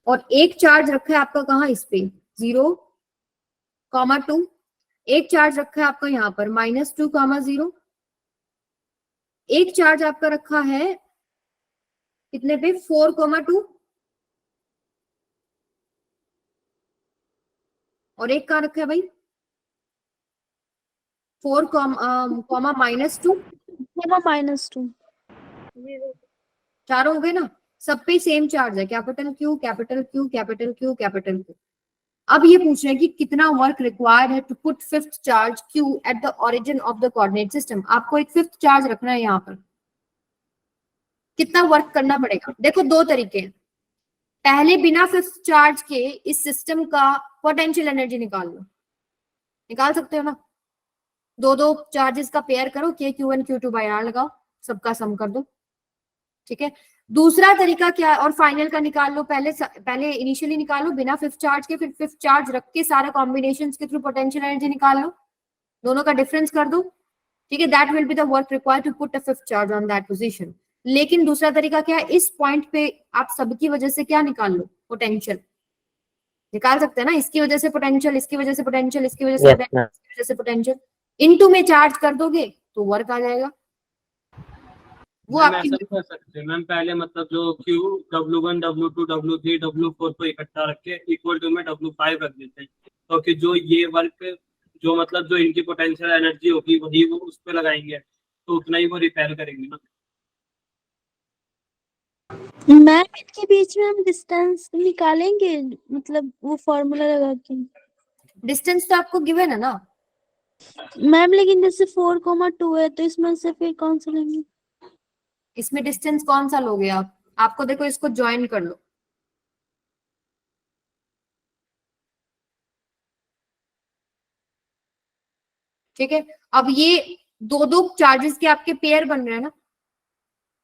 और एक चार्ज रखा है आपका कहाँ, इस पे 0, 2। एक चार्ज रखा है आपका यहाँ पर -2, 0। एक चार्ज आपका रखा है कितने पे, 4, 2। और एक कहाँ रखा है भाई, 4, -2, -2। चारों हो गए ना। सब पे सेम चार्ज है, capital Q, capital Q, capital Q, capital Q. अब ये पूछ रहे हैं कि कितना वर्क रिक्वायर्ड है to put fifth charge Q at the origin of the coordinate system. आपको एक फिफ्थ चार्ज रखना है यहाँ पर, कितना वर्क करना पड़ेगा। देखो दो तरीके हैं, पहले बिना फिफ्थ चार्ज के इस सिस्टम का पोटेंशियल एनर्जी निकाल लो, निकाल सकते हो ना। दो चार्जेस का पेयर करो, Q1 Q2 बाय R लगाओ, सबका सम कर दो, ठीक है। दूसरा तरीका क्या है, और फाइनल का निकाल लो, पहले इनिशियली निकालो बिना फिफ्थ चार्ज के, फिर फिफ्थ चार्ज रख के सारे कॉम्बिनेशंस के थ्रू पोटेंशियल एनर्जी निकाल लो, दोनों का डिफरेंस कर दो, ठीक है। That will be the work required to put a fifth charge on that position. लेकिन दूसरा तरीका क्या है, इस पॉइंट पे आप सबकी वजह से क्या निकाल लो, पोटेंशियल निकाल सकते हैं ना। इसकी वजह से पोटेंशियल, इसकी वजह से पोटेंशियल, इसकी वजह से पोटेंशियल, इसकी वजह से पोटेंशियल, इनटू में चार्ज कर दोगे तो वर्क आ जाएगा। वो मैम आपकी ऐसा भी कर सकते हैं मैम, पहले मतलब जो Q W1 W2 W3 W4 को इकट्ठा रख के इक्वल टू में W5 रख देते हैं, तो कि जो ये वर्क जो मतलब जो इनकी पोटेंशियल एनर्जी होगी वही वो उस पर लगाएंगे, तो उतना ही वो रिपेयर करेंगे ना। मैम इनके बीच में हम डिस्टेंस निकालेंगे, मतलब वो फॉर्मूला लगा के। डिस्टेंस तो आपको गिवन है ना मैम, लेकिन जैसे 4,2 है तो इसमें से फिर कौन सा लेंगे? इसमें डिस्टेंस कौन सा लोगे आप, आपको देखो इसको ज्वाइन कर लो, ठीक है। अब ये दो चार्जेस के आपके पेयर बन रहे हैं ना,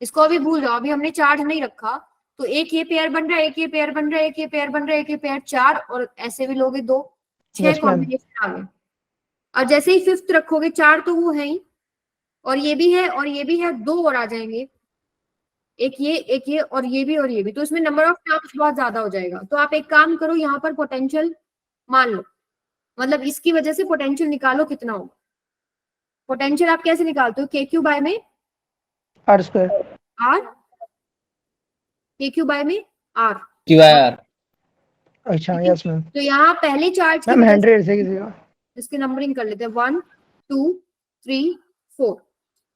इसको अभी भूल जाओ, अभी हमने चार्ज नहीं रखा, तो एक ये पेयर बन रहा है, एक ये पेयर बन रहा है, एक ये पेयर बन रहा है, एक ये पेयर, 4, और ऐसे भी लोगे 2, 6 कॉम्बिनेशन आ गए। और जैसे ही फिफ्थ रखोगे 4 तो वो है ही, और ये भी है और ये भी है, 2 और आ जाएंगे, एक ये और ये भी और ये भी, तो इसमें नंबर ऑफ टर्म्स बहुत ज्यादा हो जाएगा। तो आप एक काम करो, यहाँ पर पोटेंशियल मान लो, मतलब इसकी वजह से पोटेंशियल निकालो कितना होगा। पोटेंशियल आप कैसे निकालते हो, के क्यू बाय में आर स्क्वायर। आर, के क्यू बाय में आर। QIR। अच्छा यस मैम। तो यहाँ पहले चार्ज की मैम वजह से 100 से किसी का। इसकी नंबरिंग कर लेते हैं 1 2 3 4,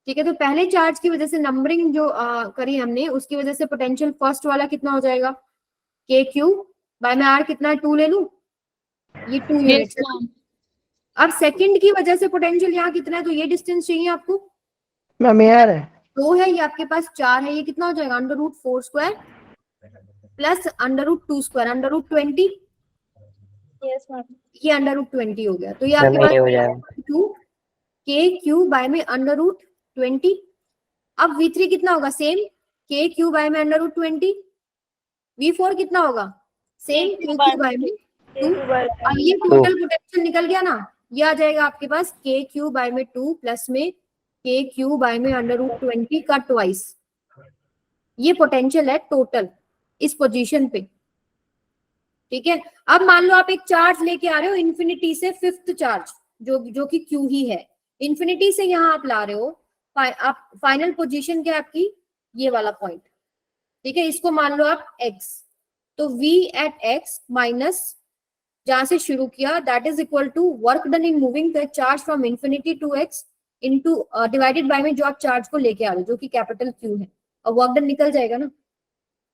ठीक है। तो पहले चार्ज की वजह से नंबरिंग जो करी हमने, उसकी वजह से पोटेंशियल फर्स्ट वाला कितना हो जाएगा, के क्यू बाय में आर कितना है, 2 ले लूं, ये 2 Yes, यूनिट। ma'am. अब सेकंड की वजह से पोटेंशियल यहाँ कितना है, तो ये डिस्टेंस चाहिए आपको, मैम AR है। 2 है, ये आपके पास 4 है, ये कितना हो जाएगा, √4 square plus √2 square, √20, yes ma'am. ये √20 हो गया। तो ये आपके पास हो जाएगा। 2 के क्यू बाय में √20। अब V3 कितना होगा, सेम के क्यू बाय में √20। V4 कितना होगा, सेम के क्यू बाय में 2। अब ये टोटल पोटेंशियल निकल गया ना, ये आ जाएगा आपके पास के क्यू बाय में 2 प्लस में के क्यू बाय में √20 का ट्वाइस। ये पोटेंशियल है टोटल इस पोजीशन पे, ठीक है। अब मान लो आप एक चार्ज लेके आ रहे हो इन्फिनिटी से, फिफ्थ चार्ज जो कि क्यू ही है, इन्फिनिटी से यहाँ आप ला रहे हो, आप फाइनल पोजीशन क्या आपकी, ये वाला पॉइंट, ठीक है। इसको मान लो आप x, तो v एट x माइनस जहां से शुरू किया, that is equal to work done in moving the charge from infinity to x into divided by में जो आप चार्ज को लेके आ रहे हो, जो कि कैपिटल Q है, और वर्क डन निकल जाएगा ना।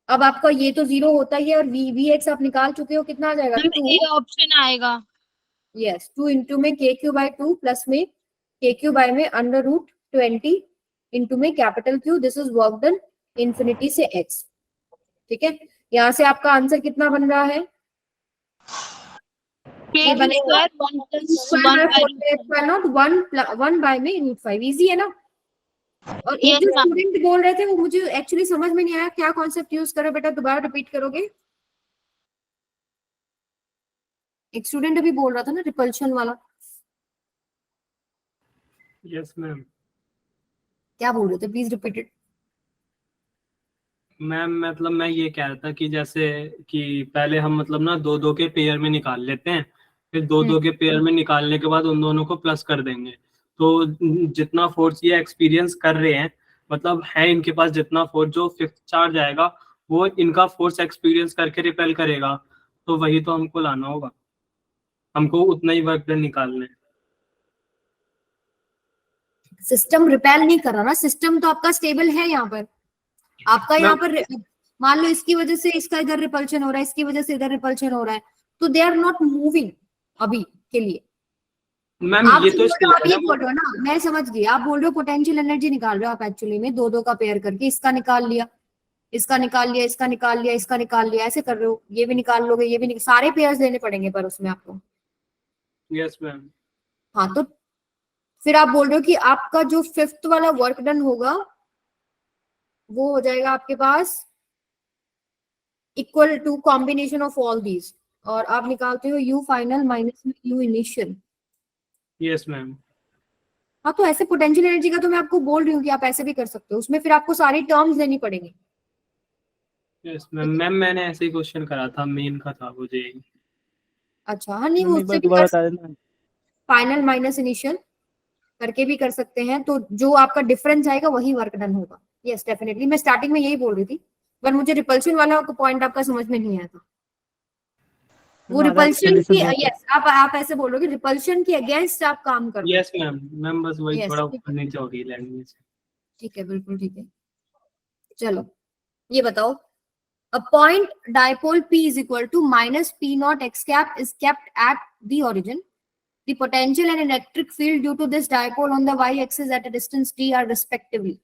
अब आपका ये तो 0 होता ही है, और vx आप निकाल चुके हो, कितना आ जाएगा, 2। ये ऑप्शन आएगा। यस, 2 इंटू में के क्यू बाय 2 प्लस में के क्यू बाय में √20 इंटू में capital Q, this is work done infinity से x, ठीक है। यहाँ से आपका आंसर कितना बन रहा है, ये बनेगा 1 बाय में √5। इजी है ना। और एक जो स्टूडेंट बोल रहे थे, वो मुझे एक्चुअली समझ में नहीं आया, क्या कॉन्सेप्ट यूज करो बेटा, दोबारा रिपीट करोगे। एक स्टूडेंट अभी बोल रहा था ना रिपल्शन वाला, यस मैम। क्या बोल रहे थे, प्लीज रिपीट इट। मैम मतलब मैं ये कह रहा था कि जैसे कि पहले हम मतलब ना 2-2 के पेयर में निकाल लेते हैं, फिर 2-2 के पेयर में निकालने के बाद उन दोनों को प्लस कर देंगे, तो जितना फोर्स ये एक्सपीरियंस कर रहे हैं, मतलब है इनके पास जितना फोर्स, जो फिफ्थ चार्ज आएगा वो इनका फोर्स एक्सपीरियंस करके रिपेल करेगा, तो वही तो हमको लाना होगा, हमको उतना ही वर्क डन निकालना है। सिस्टम रिपेल नहीं कर रहा ना, सिस्टम तो आपका स्टेबल है यहाँ पर। आपका यहाँ पर मान लो इसकी वजह से इसका इधर रिपल्शन हो रहा है, इसकी वजह से इधर रिपल्शन हो रहा है, तो दे आर नॉट मूविंग अभी के लिए। मैम आप ये जो तो बोल रहे हो, आप ये बोल रहे हो ना, मैं समझ गई, आप बोल रहे हो पोटेंशियल एनर्जी निकाल रहे हो आप एक्चुअली में, 2-2 का पेयर करके, इसका निकाल लिया, इसका निकाल लिया, इसका निकाल लिया, इसका निकाल लिया, ऐसे कर रहे हो। ये भी निकाल लोगे, ये भी सारे पेयर्स लेने पड़ेंगे पर उसमें आपको। Yes ma'am. हाँ, तो फिर आप बोल रहे हो कि आपका जो फिफ्थ वाला वर्क डन होगा वो हो जाएगा आपके पास equal to combination of all these, और आप निकालते हो u final minus u initial. Yes ma'am. हाँ, तो ऐसे पोटेंशियल एनर्जी का तो मैं आपको बोल रही हूँ कि आप ऐसे भी कर सकते हो, उसमें फिर आपको सारी टर्म्स देनी पड़ेंगी। Yes ma'am. मैम मैंने ऐसे ही क्वेश्चन करा था, मेन का था वो जे। अच्छा, हाँ, नहीं, वो उससे भी कर फाइनल माइनस इनिशियल करके भी कर सकते हैं, तो जो आपका डिफरेंस आएगा वही वर्क डन होगा। यस डेफिनेटली, मैं स्टार्टिंग में यही बोल रही थी, पर मुझे रिपल्शन वाला पॉइंट आपका समझ में नहीं आया था। वो रिपल्शन की, यस, आप ऐसे बोलोगे रिपल्शन की अगेंस्ट आप काम कर रहे हो। Yes ma'am. मैम बस वही Yes, थोड़ा ठीक ऊपर नीचे हो गई लैंग्वेज। ठीक है, बिल्कुल ठीक है। चलो ये बताओ, a point dipole P is equal to minus P naught x cap is kept at the origin. The potential and electric field due to this dipole on the y axis at a distance d are respectively.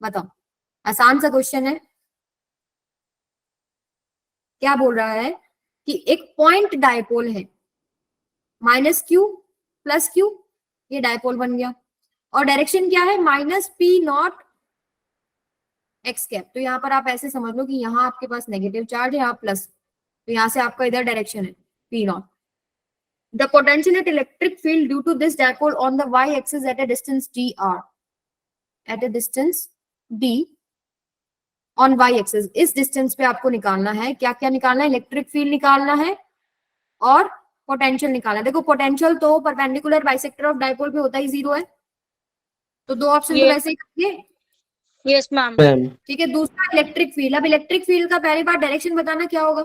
बताओ, आसान सा question है। क्या बोल रहा है कि एक पॉइंट डायपोल है, माइनस क्यू प्लस क्यू, ये डायपोल बन गया, और डायरेक्शन क्या है, minus P not x cap. तो यहाँ पर आप ऐसे समझ लो कि यहाँ आपके पास नेगेटिव चार्ज है, यहाँ प्लस, तो यहाँ से आपका इधर डायरेक्शन है P naught. The potential at electric field due to this dipole on the Y axis at a distance D R, at a distance D on Y axis. इस distance पे आपको निकालना है, क्या क्या निकालना है, इलेक्ट्रिक फील्ड निकालना है और पोटेंशियल निकाला। देखो पोटेंशियल तो परपेंडिकुलर बाइसेक्टर ऑफ डाइपोल पे होता ही 0 है, तो 2 ऑप्शन तो Yes. वैसे ही करेंगे। Yes ma'am. मैम ठीक है, दूसरा इलेक्ट्रिक फील्ड। अब इलेक्ट्रिक फील्ड का पहली बार डायरेक्शन बताना क्या होगा।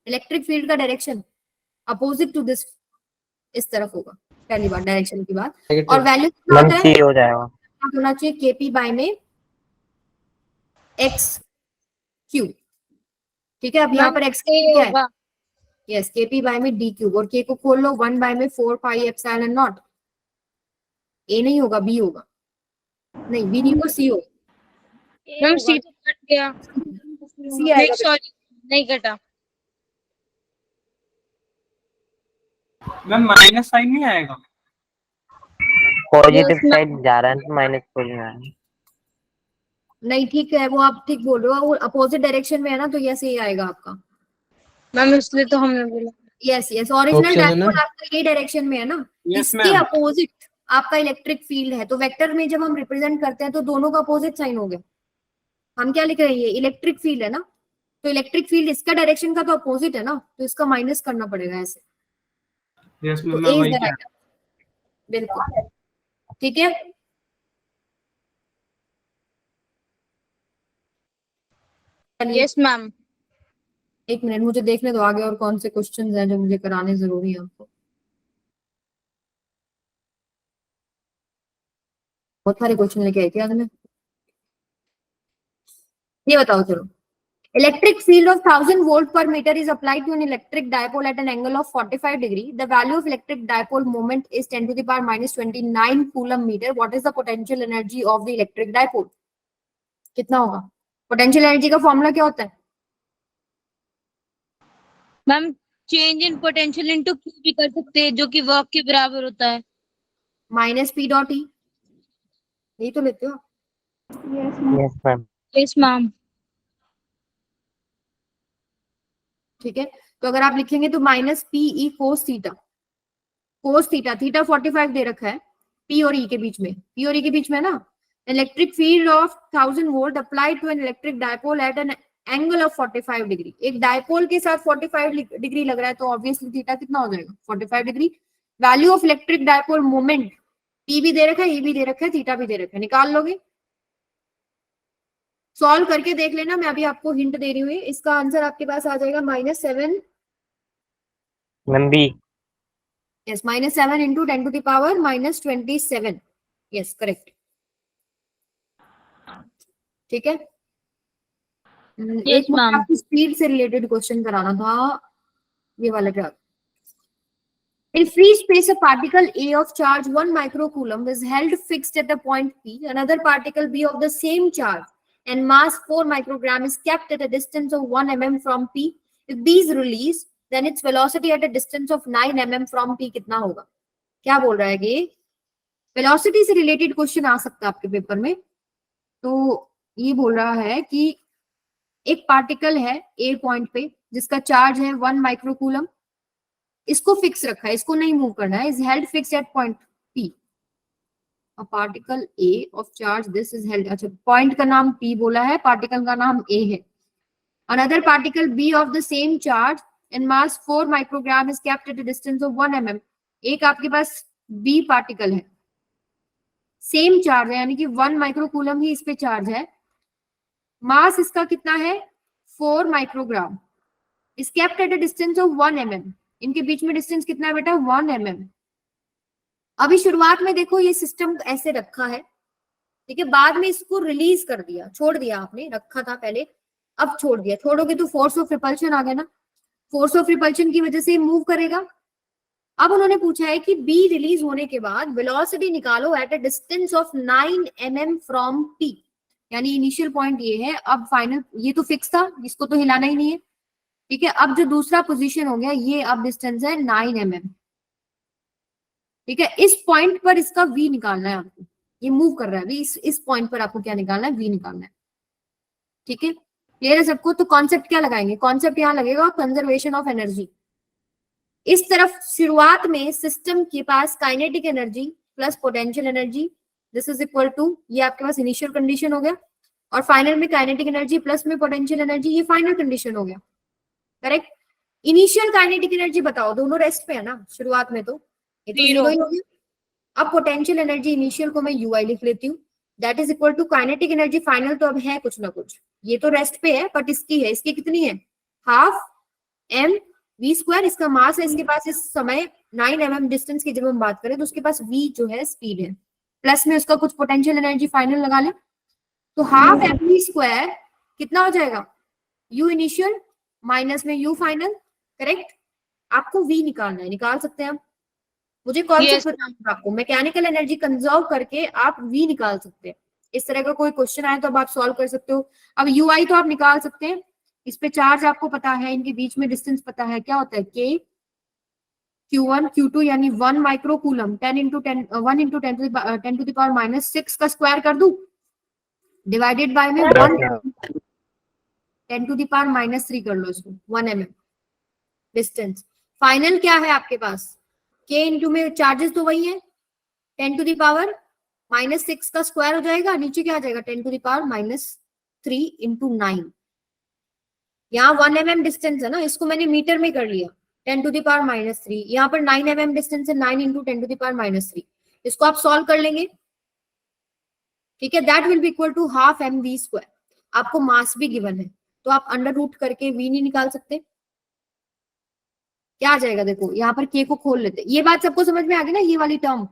इलेक्ट्रिक फील्ड का डायरेक्शन अपोजिट टू दिस, इस तरफ होगा पहली बार डायरेक्शन की बात। और वैल्यू कितना होता है, हो जाएगा। होना चाहिए केपी बाय में एक्स क्यू। ठीक है, अब यहाँ पर एक्स ए क्या है, होगा। यस केपी बाय में डी क्यूब, और के को खोल लो 1 बाय में 4 पाई एप्सिलॉन नॉट। ए नहीं होगा, बी होगा, नहीं बी नहीं होगा, सी होगा। मैम सी तो कट गया। सी आएगा। सॉरी नहीं कटा। मैम माइनस साइन नहीं आएगा। पॉजिटिव Yes, साइड जा रहा है तो माइनस को ही आ रहा है। नहीं ठीक है, वो आप ठीक बोल रहे हो, वो अपोजिट डायरेक्शन में है ना, तो यस ये आएगा आपका। मैम इसलिए तो हमने बोला। यस यस, ओरिजिनल Option है ना? डायपोल आपका ये डायरेक्शन में है ना, Yes, इसके ma'am. अपोजिट आपका इलेक्ट्रिक फील्ड है। तो वेक्टर में जब हम रिप्रेजेंट करते हैं तो दोनों का अपोजिट साइन हो गया। हम क्या लिख रहे हैं, ये इलेक्ट्रिक फील्ड है ना, तो इलेक्ट्रिक फील्ड इसका डायरेक्शन का तो अपोजिट है ना, तो इसका माइनस करना पड़ेगा ऐसे। यस तो मैम, ए मैं इज वही द कह राइट, बिल्कुल ठीक है। चलिए यस मैम। एक मिनट मुझे देखने दो आगे और कौन से क्वेश्चंस हैं जो मुझे कराने जरूरी है आपको। बहुत सारे क्वेश्चन लेके आई थी आज मैं। ये बताओ चलो, electric field of 1000 volt per meter is applied to an electric dipole at an angle of 45 degree. The value of electric dipole moment is 10 to the power minus 29 coulomb meter. What is the potential energy of the electric dipole? कितना होगा? Potential energy का formula क्या होता है? Ma'am change in potential into Q भी कर सकते हैं, जो कि वर्क के बराबर होता है। माइनस पी डॉट ई, यही तो लेते हो। Yes ma'am. Yes ma'am. ठीक है, तो अगर आप लिखेंगे तो minus P E cos theta, cos theta, theta 45 दे रखा है, पी और ई के बीच में, पी और ई के बीच में ना। Electric field of 1000 volt applied to an electric dipole at an angle of 45 degree. एक डायपोल के साथ 45 डिग्री लग रहा है, तो ऑब्वियसली थीटा कितना हो जाएगा, 45 degree. Value of electric dipole moment, P भी दे रखा है, ई भी दे रखा है, थीटा भी दे रखा है, निकाल लोगे। सॉल्व करके देख लेना, मैं अभी आपको हिंट दे रही हूँ। इसका आंसर आपके पास आ जाएगा -7, ma'am B. Yes -7 into 10 to the power -27, yes correct. ठीक है, एक मुझे ma'am. आपको स्पीड से रिलेटेड क्वेश्चन कराना था, ये वाला क्या। In free space, a particle A of charge 1 microcoulomb is held fixed at the point P. Another particle B of the same charge and mass 4 microgram is kept at a distance of 1 mm from P. If B is released, then its velocity at a distance of 9 mm from P कितना होगा? क्या बोल रहा है कि velocity से related question आ सकता है आपके पेपर में। तो ये बोल रहा है कि एक पार्टिकल है A पॉइंट पे जिसका चार्ज है 1 माइक्रोकूलम, इसको फिक्स रखा है, इसको नहीं मूव करना है, is held fix eight point P. A particle A of charge this is held, अच्छा पॉइंट का नाम P बोला है, पार्टिकल का नाम A है। Another particle B of the same charge and mass 4 microgram is kept at a distance of 1 mm. एक आपके पास B पार्टिकल है, सेम चार्ज है, यानी कि 1 माइक्रोकूलम ही इस पे चार्ज है, मास इसका कितना है 4 microgram, is kept at a distance of 1 mm. इनके बीच में डिस्टेंस कितना है बेटा 1 mm. अभी शुरुआत में देखो ये सिस्टम ऐसे रखा है, ठीक है, बाद में इसको रिलीज कर दिया, छोड़ दिया आपने, रखा था पहले अब छोड़ दिया, छोड़ोगे तो फोर्स ऑफ रिपल्शन आ गया ना, फोर्स ऑफ रिपल्शन की वजह से मूव करेगा। अब उन्होंने पूछा है कि बी रिलीज होने के बाद वेलोसिटी निकालो eight a distance of 9 mm from P, यानी इनिशियल पॉइंट ये है, अब फाइनल ये तो फिक्स था, इसको तो हिलाना ही नहीं है, ठीक है। अब जो दूसरा पोजीशन हो गया ये, अब डिस्टेंस है 9 mm, ठीक है। इस पॉइंट पर इसका v निकालना है आपको, ये मूव कर रहा है, इस पॉइंट पर आपको क्या निकालना है, v निकालना है, ठीक है। क्लियर है सबको? तो कॉन्सेप्ट क्या लगाएंगे, कॉन्सेप्ट यहाँ लगेगा कंजर्वेशन ऑफ एनर्जी। इस तरफ शुरुआत में सिस्टम के पास kinetic energy plus potential energy, this is equal to, ये आपके पास इनिशियल कंडीशन हो गया, और फाइनल में काइनेटिक एनर्जी प्लस में पोटेंशियल एनर्जी, ये फाइनल कंडीशन हो गया, करेक्ट। इनिशियल काइनेटिक एनर्जी बताओ, दोनों रेस्ट पे है ना शुरुआत में, तो ये तो Zero. जीरो ही हो गया। अब पोटेंशियल एनर्जी इनिशियल को मैं यूआई लिख लेती हूँ, that is equal to kinetic energy final, तो अब है कुछ ना कुछ, ये तो रेस्ट पे है बट इसकी है, इसकी कितनी है, हाफ एम वी स्क्वायर, इसका मास है इसके पास इस समय 9 mm डिस्टेंस की जब हम बात करें तो उसके पास v जो है स्पीड है, प्लस में उसका कुछ पोटेंशियल एनर्जी फाइनल लगा ले, तो हाफ एम वी स्क्वायर कितना हो जाएगा, u इनिशियल माइनस में u फाइनल, करेक्ट। आपको v निकालना है, निकाल सकते हैं हम, मुझे कॉन्सेप्ट Yes. बताना है आपको, मैकेनिकल एनर्जी कंजर्व करके आप v निकाल सकते हैं। इस तरह का कोई क्वेश्चन आए तो अब आप सॉल्व कर सकते हो। अब ui तो आप निकाल सकते हैं, इस पे चार्ज आपको पता है, इनके बीच में डिस्टेंस पता है, क्या होता है k q1 q2 यानी 1 micro coulomb 10 into 10 1 into 10 to the power minus 6 का स्क्वायर कर दूं, डिवाइडेड बाय में 1 10 to the power minus 3 कर लो इसको, 1 mm डिस्टेंस। फाइनल क्या है आपके पास, k इंटू में चार्जेस तो वही है, 10 to the power minus 6 का स्क्वायर हो जाएगा, नीचे क्या आ जाएगा 10 to the power minus 3 into 9, यहाँ 1 mm डिस्टेंस है ना, इसको मैंने मीटर में कर लिया 10 to the power minus 3, यहाँ पर 9 mm डिस्टेंस है, 9 into 10 to the power minus 3, इसको आप सॉल्व कर लेंगे, ठीक है, that will be equal to half M V square. आपको मास भी गिवन है तो आप अंडर रूट करके वी नहीं निकाल सकते, क्या आ जाएगा, देखो यहाँ पर के को खोल लेते, ये बात सबको समझ में आ गई ना, ये वाली टर्म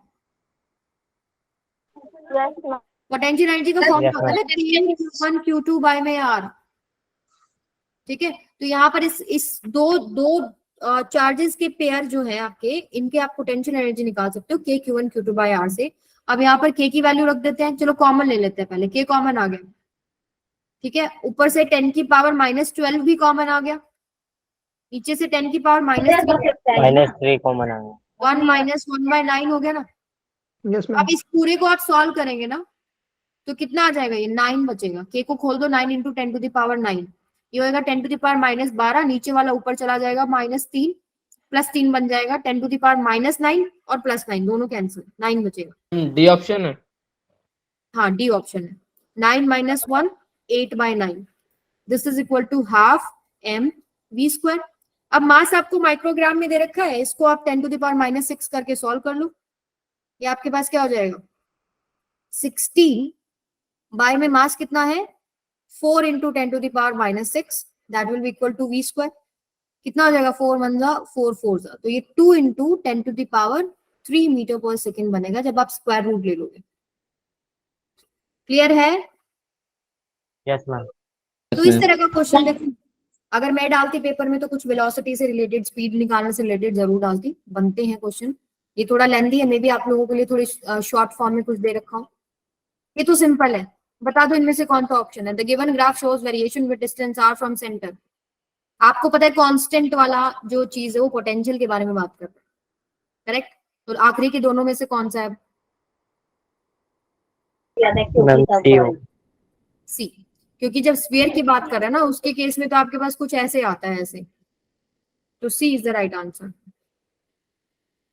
पोटेंशियल एनर्जी का फॉर्म होता है ना, Q1 Q2 बाय में आर, ठीक है। तो यहाँ पर इस दो चार्जेस के पेयर जो है आपके, इनके आप पोटेंशियल एनर्जी निकाल सकते हो k Q1 Q2 bye are से। अब यहाँ पर k की वैल्यू रख देते हैं, चलो कॉमन ले लेते हैं, पहले k कॉमन आ गया, ठीक है, ऊपर से 10 की पावर -12 भी कॉमन आ गया, नीचे से 10 की पावर -3 कॉमन आ गया, 1 माइनस 1/9 हो गया ना। Yes ma'am. अब इस पूरे को आप सॉल्व करेंगे ना तो कितना आ जाएगा, ये 9 बचेगा, k को खोल दो, 9 into 10 to the power 9, ये होगा 10 to the power -12, नीचे वाला ऊपर चला जाएगा -3 +3 बन जाएगा 10 to the power -9 और +9 दोनों कैंसिल, 9 बचेगा। डी ऑप्शन है। हाँ डी ऑप्शन है, 9 - 1 8/9, this is equal to half M V square. अब मास आपको माइक्रोग्राम में दे रखा है, इसको आप 10 to the power -6 करके सॉल्व कर लो, ये आपके पास क्या हो जाएगा 16 बाय में मास कितना है 4 into 10 to the power -6, that will be equal to V square, कितना हो जाएगा 4 1 जा 4 4 जा, तो ये 2 into 10 to the power 3 metre पर सेकेंड बनेगा जब आप स्क्वायर रूट ले लोगे। क्लियर है? Yes ma'am. तो इस तरह का क्वेश्चन देखो, अगर मैं डालती पेपर में तो कुछ वेलोसिटी से रिलेटेड, स्पीड निकालने से रिलेटेड जरूर डालती, बनते हैं क्वेश्चन। ये थोड़ा लेंथी है, मे बी आप लोगों के लिए थोड़ी शॉर्ट फॉर्म में कुछ दे रखा हूँ। ये तो सिंपल है, बता दो इनमें से कौन सा ऑप्शन है। The given graph shows variation with distance r from centre. आपको पता है कांस्टेंट वाला जो चीज है वो पोटेंशियल के बारे में बात करता है, करेक्ट। तो आखिरी के दोनों में से कौन सा है? सी, क्योंकि जब स्फीयर की बात कर रहे हैं ना उसके केस में तो आपके पास कुछ ऐसे आता है ऐसे, तो सी इज द राइट आंसर,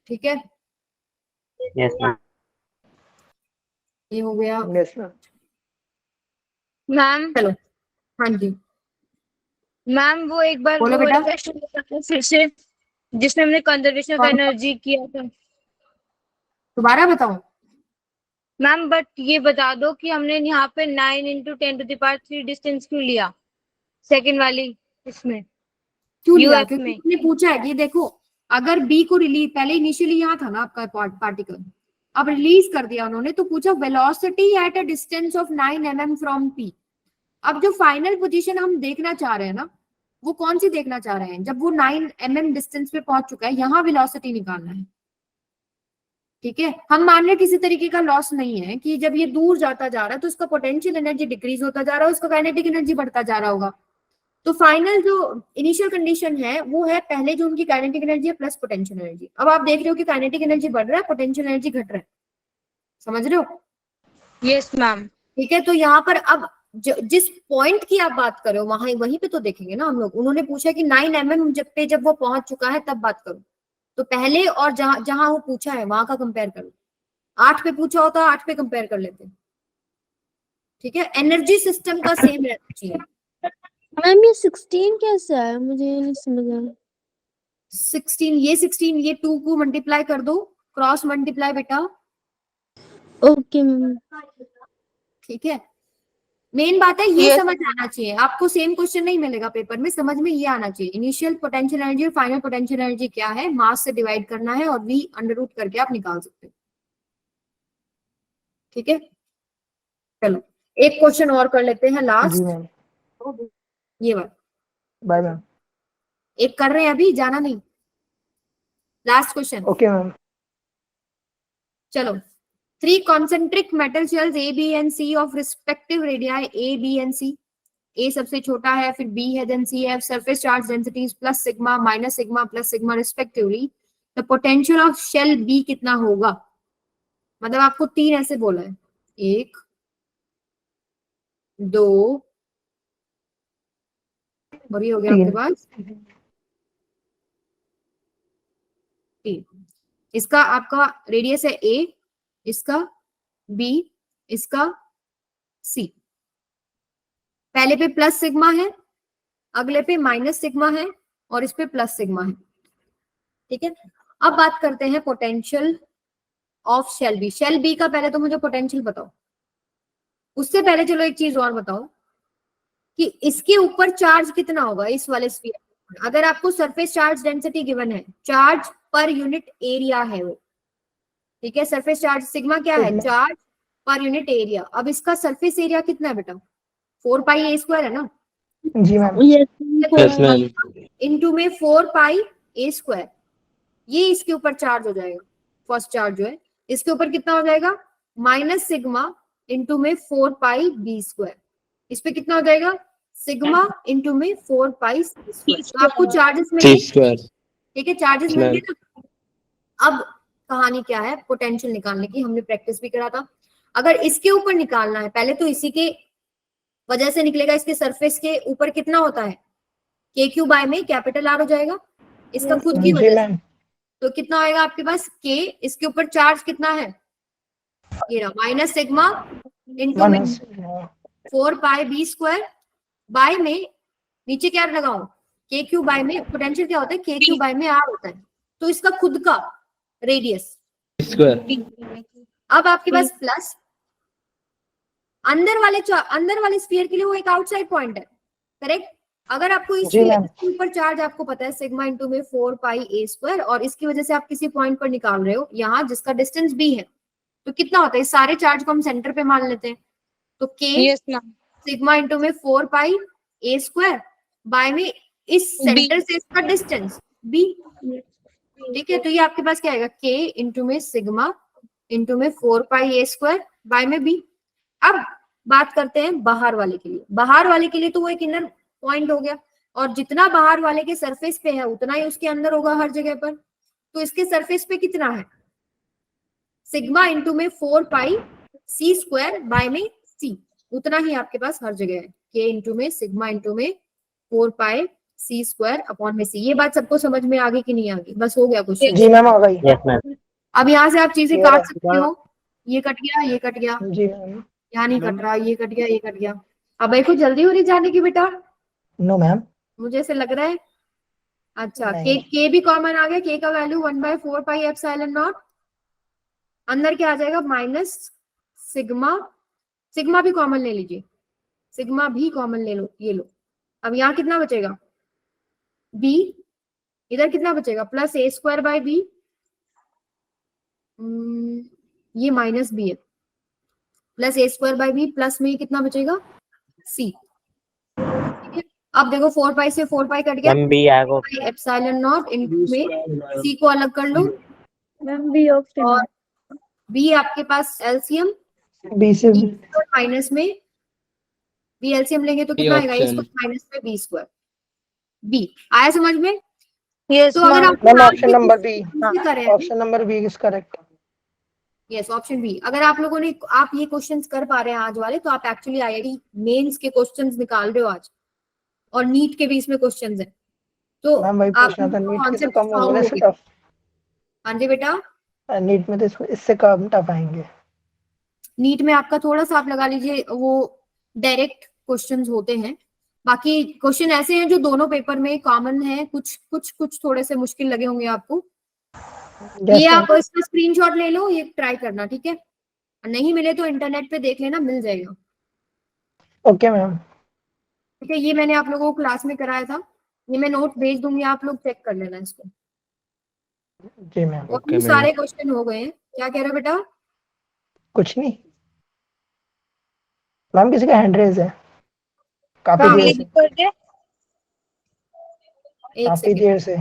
ठीक है। Yes ma'am. ये हो गया, यस मैम। मैम चलो हाँ जी मैम वो एक बार बोलो वो बेटा। क्वेश्चन बताओ फिर से, जिसमें हमने कंजर्वेशन ऑफ कौन सा? एनर्जी किया था दोबारा बताऊं? मैम, बट ये बता दो कि हमने यहाँ पे 9 into 10 to the power 3 distance क्यों लिया सेकंड वाली इसमें क्यों लिया? UF क्योंकि में। उसने पूछा है कि देखो अगर बी को रिलीज, पहले इनिशियली यहाँ था ना आपका पार्टिकल, अब रिलीज कर दिया उन्होंने, तो पूछा velocity at a distance of 9 mm from P. अब जो फाइनल पोजीशन हम देखना चाह रहे हैं ना, वो कौन सी देखना चाह रहे हैं, जब वो 9 mm डिस्टेंस पे पहुंच चुका है, यहाँ वेलोसिटी निकालना है, ठीक है। हम मान रहे किसी तरीके का लॉस नहीं है कि जब ये दूर जाता जा रहा है तो उसका पोटेंशियल एनर्जी डिक्रीज होता जा रहा है, उसका काइनेटिक एनर्जी बढ़ता जा रहा होगा। तो फाइनल जो इनिशियल कंडीशन है वो है पहले जो उनकी काइनेटिक एनर्जी है प्लस पोटेंशियल एनर्जी। अब आप देख रहे हो कि काइनेटिक एनर्जी बढ़ रहा है, पोटेंशियल एनर्जी घट रहा है, समझ रहे हो? Yes ma'am. ठीक है, तो यहाँ पर अब जिस पॉइंट की आप बात कर रहे हो वहीं पे तो देखेंगे ना हम लोग। उन्होंने पूछा कि 9 mm जब वो पहुंच चुका है तब बात करो, तो पहले और जहां वो पूछा है वहां का कंपेयर करो। 8 पे पूछा होता 8 पे कंपेयर कर लेते, ठीक है। एनर्जी सिस्टम का सेम रहना चाहिए। मैम ये 16 कैसे आया, मुझे ये नहीं समझ आया। 16 ये 2 को मल्टीप्लाई कर दो, क्रॉस मल्टीप्लाई बेटा, ओके मैम। ठीक है। मेन बात है ये Yes. समझ आना चाहिए आपको, सेम क्वेश्चन नहीं मिलेगा पेपर में, समझ में ये आना चाहिए इनिशियल पोटेंशियल एनर्जी और फाइनल पोटेंशियल एनर्जी क्या है, मास से डिवाइड करना है और v अंडर रूट करके आप निकाल सकते हो, ठीक है। चलो एक क्वेश्चन और कर लेते हैं जी लास्ट, मैम। ये वाला बाय मैम। एक कर रहे हैं अभी, जाना नहीं, लास्ट क्वेश्चन। Okay ma'am. चलो 3 concentric metal shells A, B and C of respective radii A, B and C. A सबसे छोटा है, फिर B है, then C है, surface charge densities plus sigma, minus sigma, plus sigma respectively. The potential of shell B कितना होगा? मतलब आपको 3 ऐसे बोला है, 1 2 और ये हो गया आपके 3। पास 3। इसका आपका रेडियस है A, इसका B, इसका C। पहले पे प्लस सिग्मा है, अगले पे माइनस सिग्मा है और इस पे प्लस सिग्मा है, ठीक है। अब बात करते हैं potential of shall be. Shall be का पहले तो मुझे पोटेंशियल बताओ, उससे पहले चलो एक चीज और बताओ कि इसके ऊपर चार्ज कितना होगा इस वाले स्फीयर। अगर आपको सरफेस चार्ज डेंसिटी गिवन है, चार्ज पर यूनिट एरिया है वो, ठीक है। सरफेस चार्ज सिग्मा क्या है, चार्ज पर यूनिट एरिया। अब इसका सरफेस एरिया कितना है बेटा, 4 पाई ए स्क्वायर है ना, जी मैम। Yes, ma'am. इनटू में 4 पाई ए स्क्वायर, ये इसके ऊपर चार्ज हो जाएगा। फर्स्ट चार्ज जो है इसके ऊपर कितना हो जाएगा, माइनस सिग्मा इनटू में 4 पाई बी स्क्वायर। इस पे कितना हो जाएगा, सिग्मा इनटू में 4 पाई सी स्क्वायर। तो आपको चार्जेस मिल गए, Square. ठीक है, चार्जेस मिल Ma'am. गए ना। अब कहानी क्या है, पोटेंशियल निकालने की, हमने प्रैक्टिस भी करा था। अगर इसके ऊपर निकालना है, पहले तो इसी के वजह से निकलेगा, इसके सरफेस के ऊपर कितना होता है, के क्यू बाय में कैपिटल आर हो जाएगा, इसका खुद की जी वजह से। मैम। तो कितना आएगा आपके पास के, इसके ऊपर चार्ज कितना है, ये रहा माइनस सिग्मा इनटू में 4 पाई बी स्क्वायर बाय में, नीचे क्या लगाऊं, के क्यू बाय में पोटेंशियल क्या होता है, के क्यू बाय में आर होता है, तो इसका खुद का रेडियस Square. अब आपके पास प्लस अंदर वाले स्फीयर के लिए वो एक आउटसाइड पॉइंट है, करेक्ट। अगर आपको जी मैम। इसके ऊपर चार्ज आपको पता है सिग्मा इनटू में 4 पाई ए स्क्वायर, और इसकी वजह से आप किसी पॉइंट पर निकाल रहे हो यहाँ जिसका डिस्टेंस बी है, तो कितना होता है, इस सारे चार्ज को हम सेंटर पे मान लेते हैं, तो के Yes, ma'am. सिग्मा इनटू में 4 पाई ए स्क्वायर बाय में इस सेंटर से इसका डिस्टेंस बी, ठीक है। तो ये आपके पास क्या आएगा, के इनटू में सिग्मा इनटू में 4 पाई ए स्क्वायर बाय में बी। अब बात करते हैं बाहर वाले के लिए। बाहर वाले के लिए तो वो एक इनर पॉइंट हो गया, और जितना बाहर वाले के सरफेस पे है उतना ही उसके अंदर होगा हर जगह पर। तो इसके सरफेस पे कितना है, सिग्मा इनटू में 4 पाई सी स्क्वायर बाय में सी, उतना ही आपके पास हर जगह है, के इनटू में सिग्मा इनटू में 4 पाई सी स्क्वायर अपॉन में सी। ये बात सबको समझ में आ गई कि नहीं आ गई, बस हो गया क्वेश्चन। जी मैम आ गई। Yes, ma'am. अब यहाँ से आप चीजें ये काट रहा। सकते हो, ये कट गया, ये कट गया, जी मैम। यहाँ नहीं कट रहा, ये कट गया, ये कट गया। अब देखो जल्दी हो रही जाने की बेटा, नो मैम। मुझे ऐसे लग रहा है। अच्छा नहीं। के भी कॉमन आ गया, के का वैल्यू 1/4 पाई एप्सिलॉन नॉट, अंदर क्या आ जाएगा माइनस सिग्मा, सिग्मा भी कॉमन ले लीजिए, सिग्मा भी कॉमन ले लो, ये लो। अब यहाँ कितना बचेगा, बी, इधर कितना बचेगा, plus A square by B, ये माइनस बी है, plus A square by B, plus में कितना बचेगा सी, ठीक है। अब देखो 4 पाई से 4 पाई कट गया, Ma'am, B आएगा. एप्सिलॉन नॉट इनमें सी को अलग कर लो, मैम बी ऑफ और बी आपके पास एलसीएम बी से माइनस में बी एलसीएम लेंगे तो कितना आएगा, इसको माइनस में बी स्क्वायर, बी आया समझ में। Yes, तो अगर ma'am. आप मैम ऑप्शन नंबर बी, करें, option number B is correct. Yes option B. अगर आप लोगों ने, आप ये क्वेश्चंस कर पा रहे हैं आज वाले, तो आप एक्चुअली आईआईटी मेंस के क्वेश्चंस निकाल रहे हो आज, और नीट के भी इसमें क्वेश्चंस हैं, तो मैम वही आप पूछना था, नीट के तो concept कम होंगे ना strong इससे होंगे। टफ। हाँ जी बेटा, नीट में तो इससे कम टफ आएंगे। नीट में आपका थोड़ा सा आप लगा लीजिए वो डायरेक्ट क्वेश्चंस होते हैं, बाकी क्वेश्चन ऐसे हैं जो दोनों पेपर में कॉमन है, कुछ थोड़े से मुश्किल लगे होंगे आपको। Yes, ये ma'am. आप इसका स्क्रीनशॉट ले लो, ये ट्राई करना, ठीक है। और नहीं मिले तो इंटरनेट पे देख लेना, मिल जाएगा। Okay, ma'am. ठीक है, ये मैंने आप लोगों को क्लास में कराया था, ये मैं नोट भेज दूंगी, आप लोग चेक कर लेना इसको। जी मैम। और Okay, ये ma'am. सारे क्वेश्चन हो गए हैं। क्या कह रहे हो बेटा? कुछ नहीं मैम, किसी का हैंड रेज है काफी हाँ, देर ये से, कर दे। एक काफी सेकंड। देर से।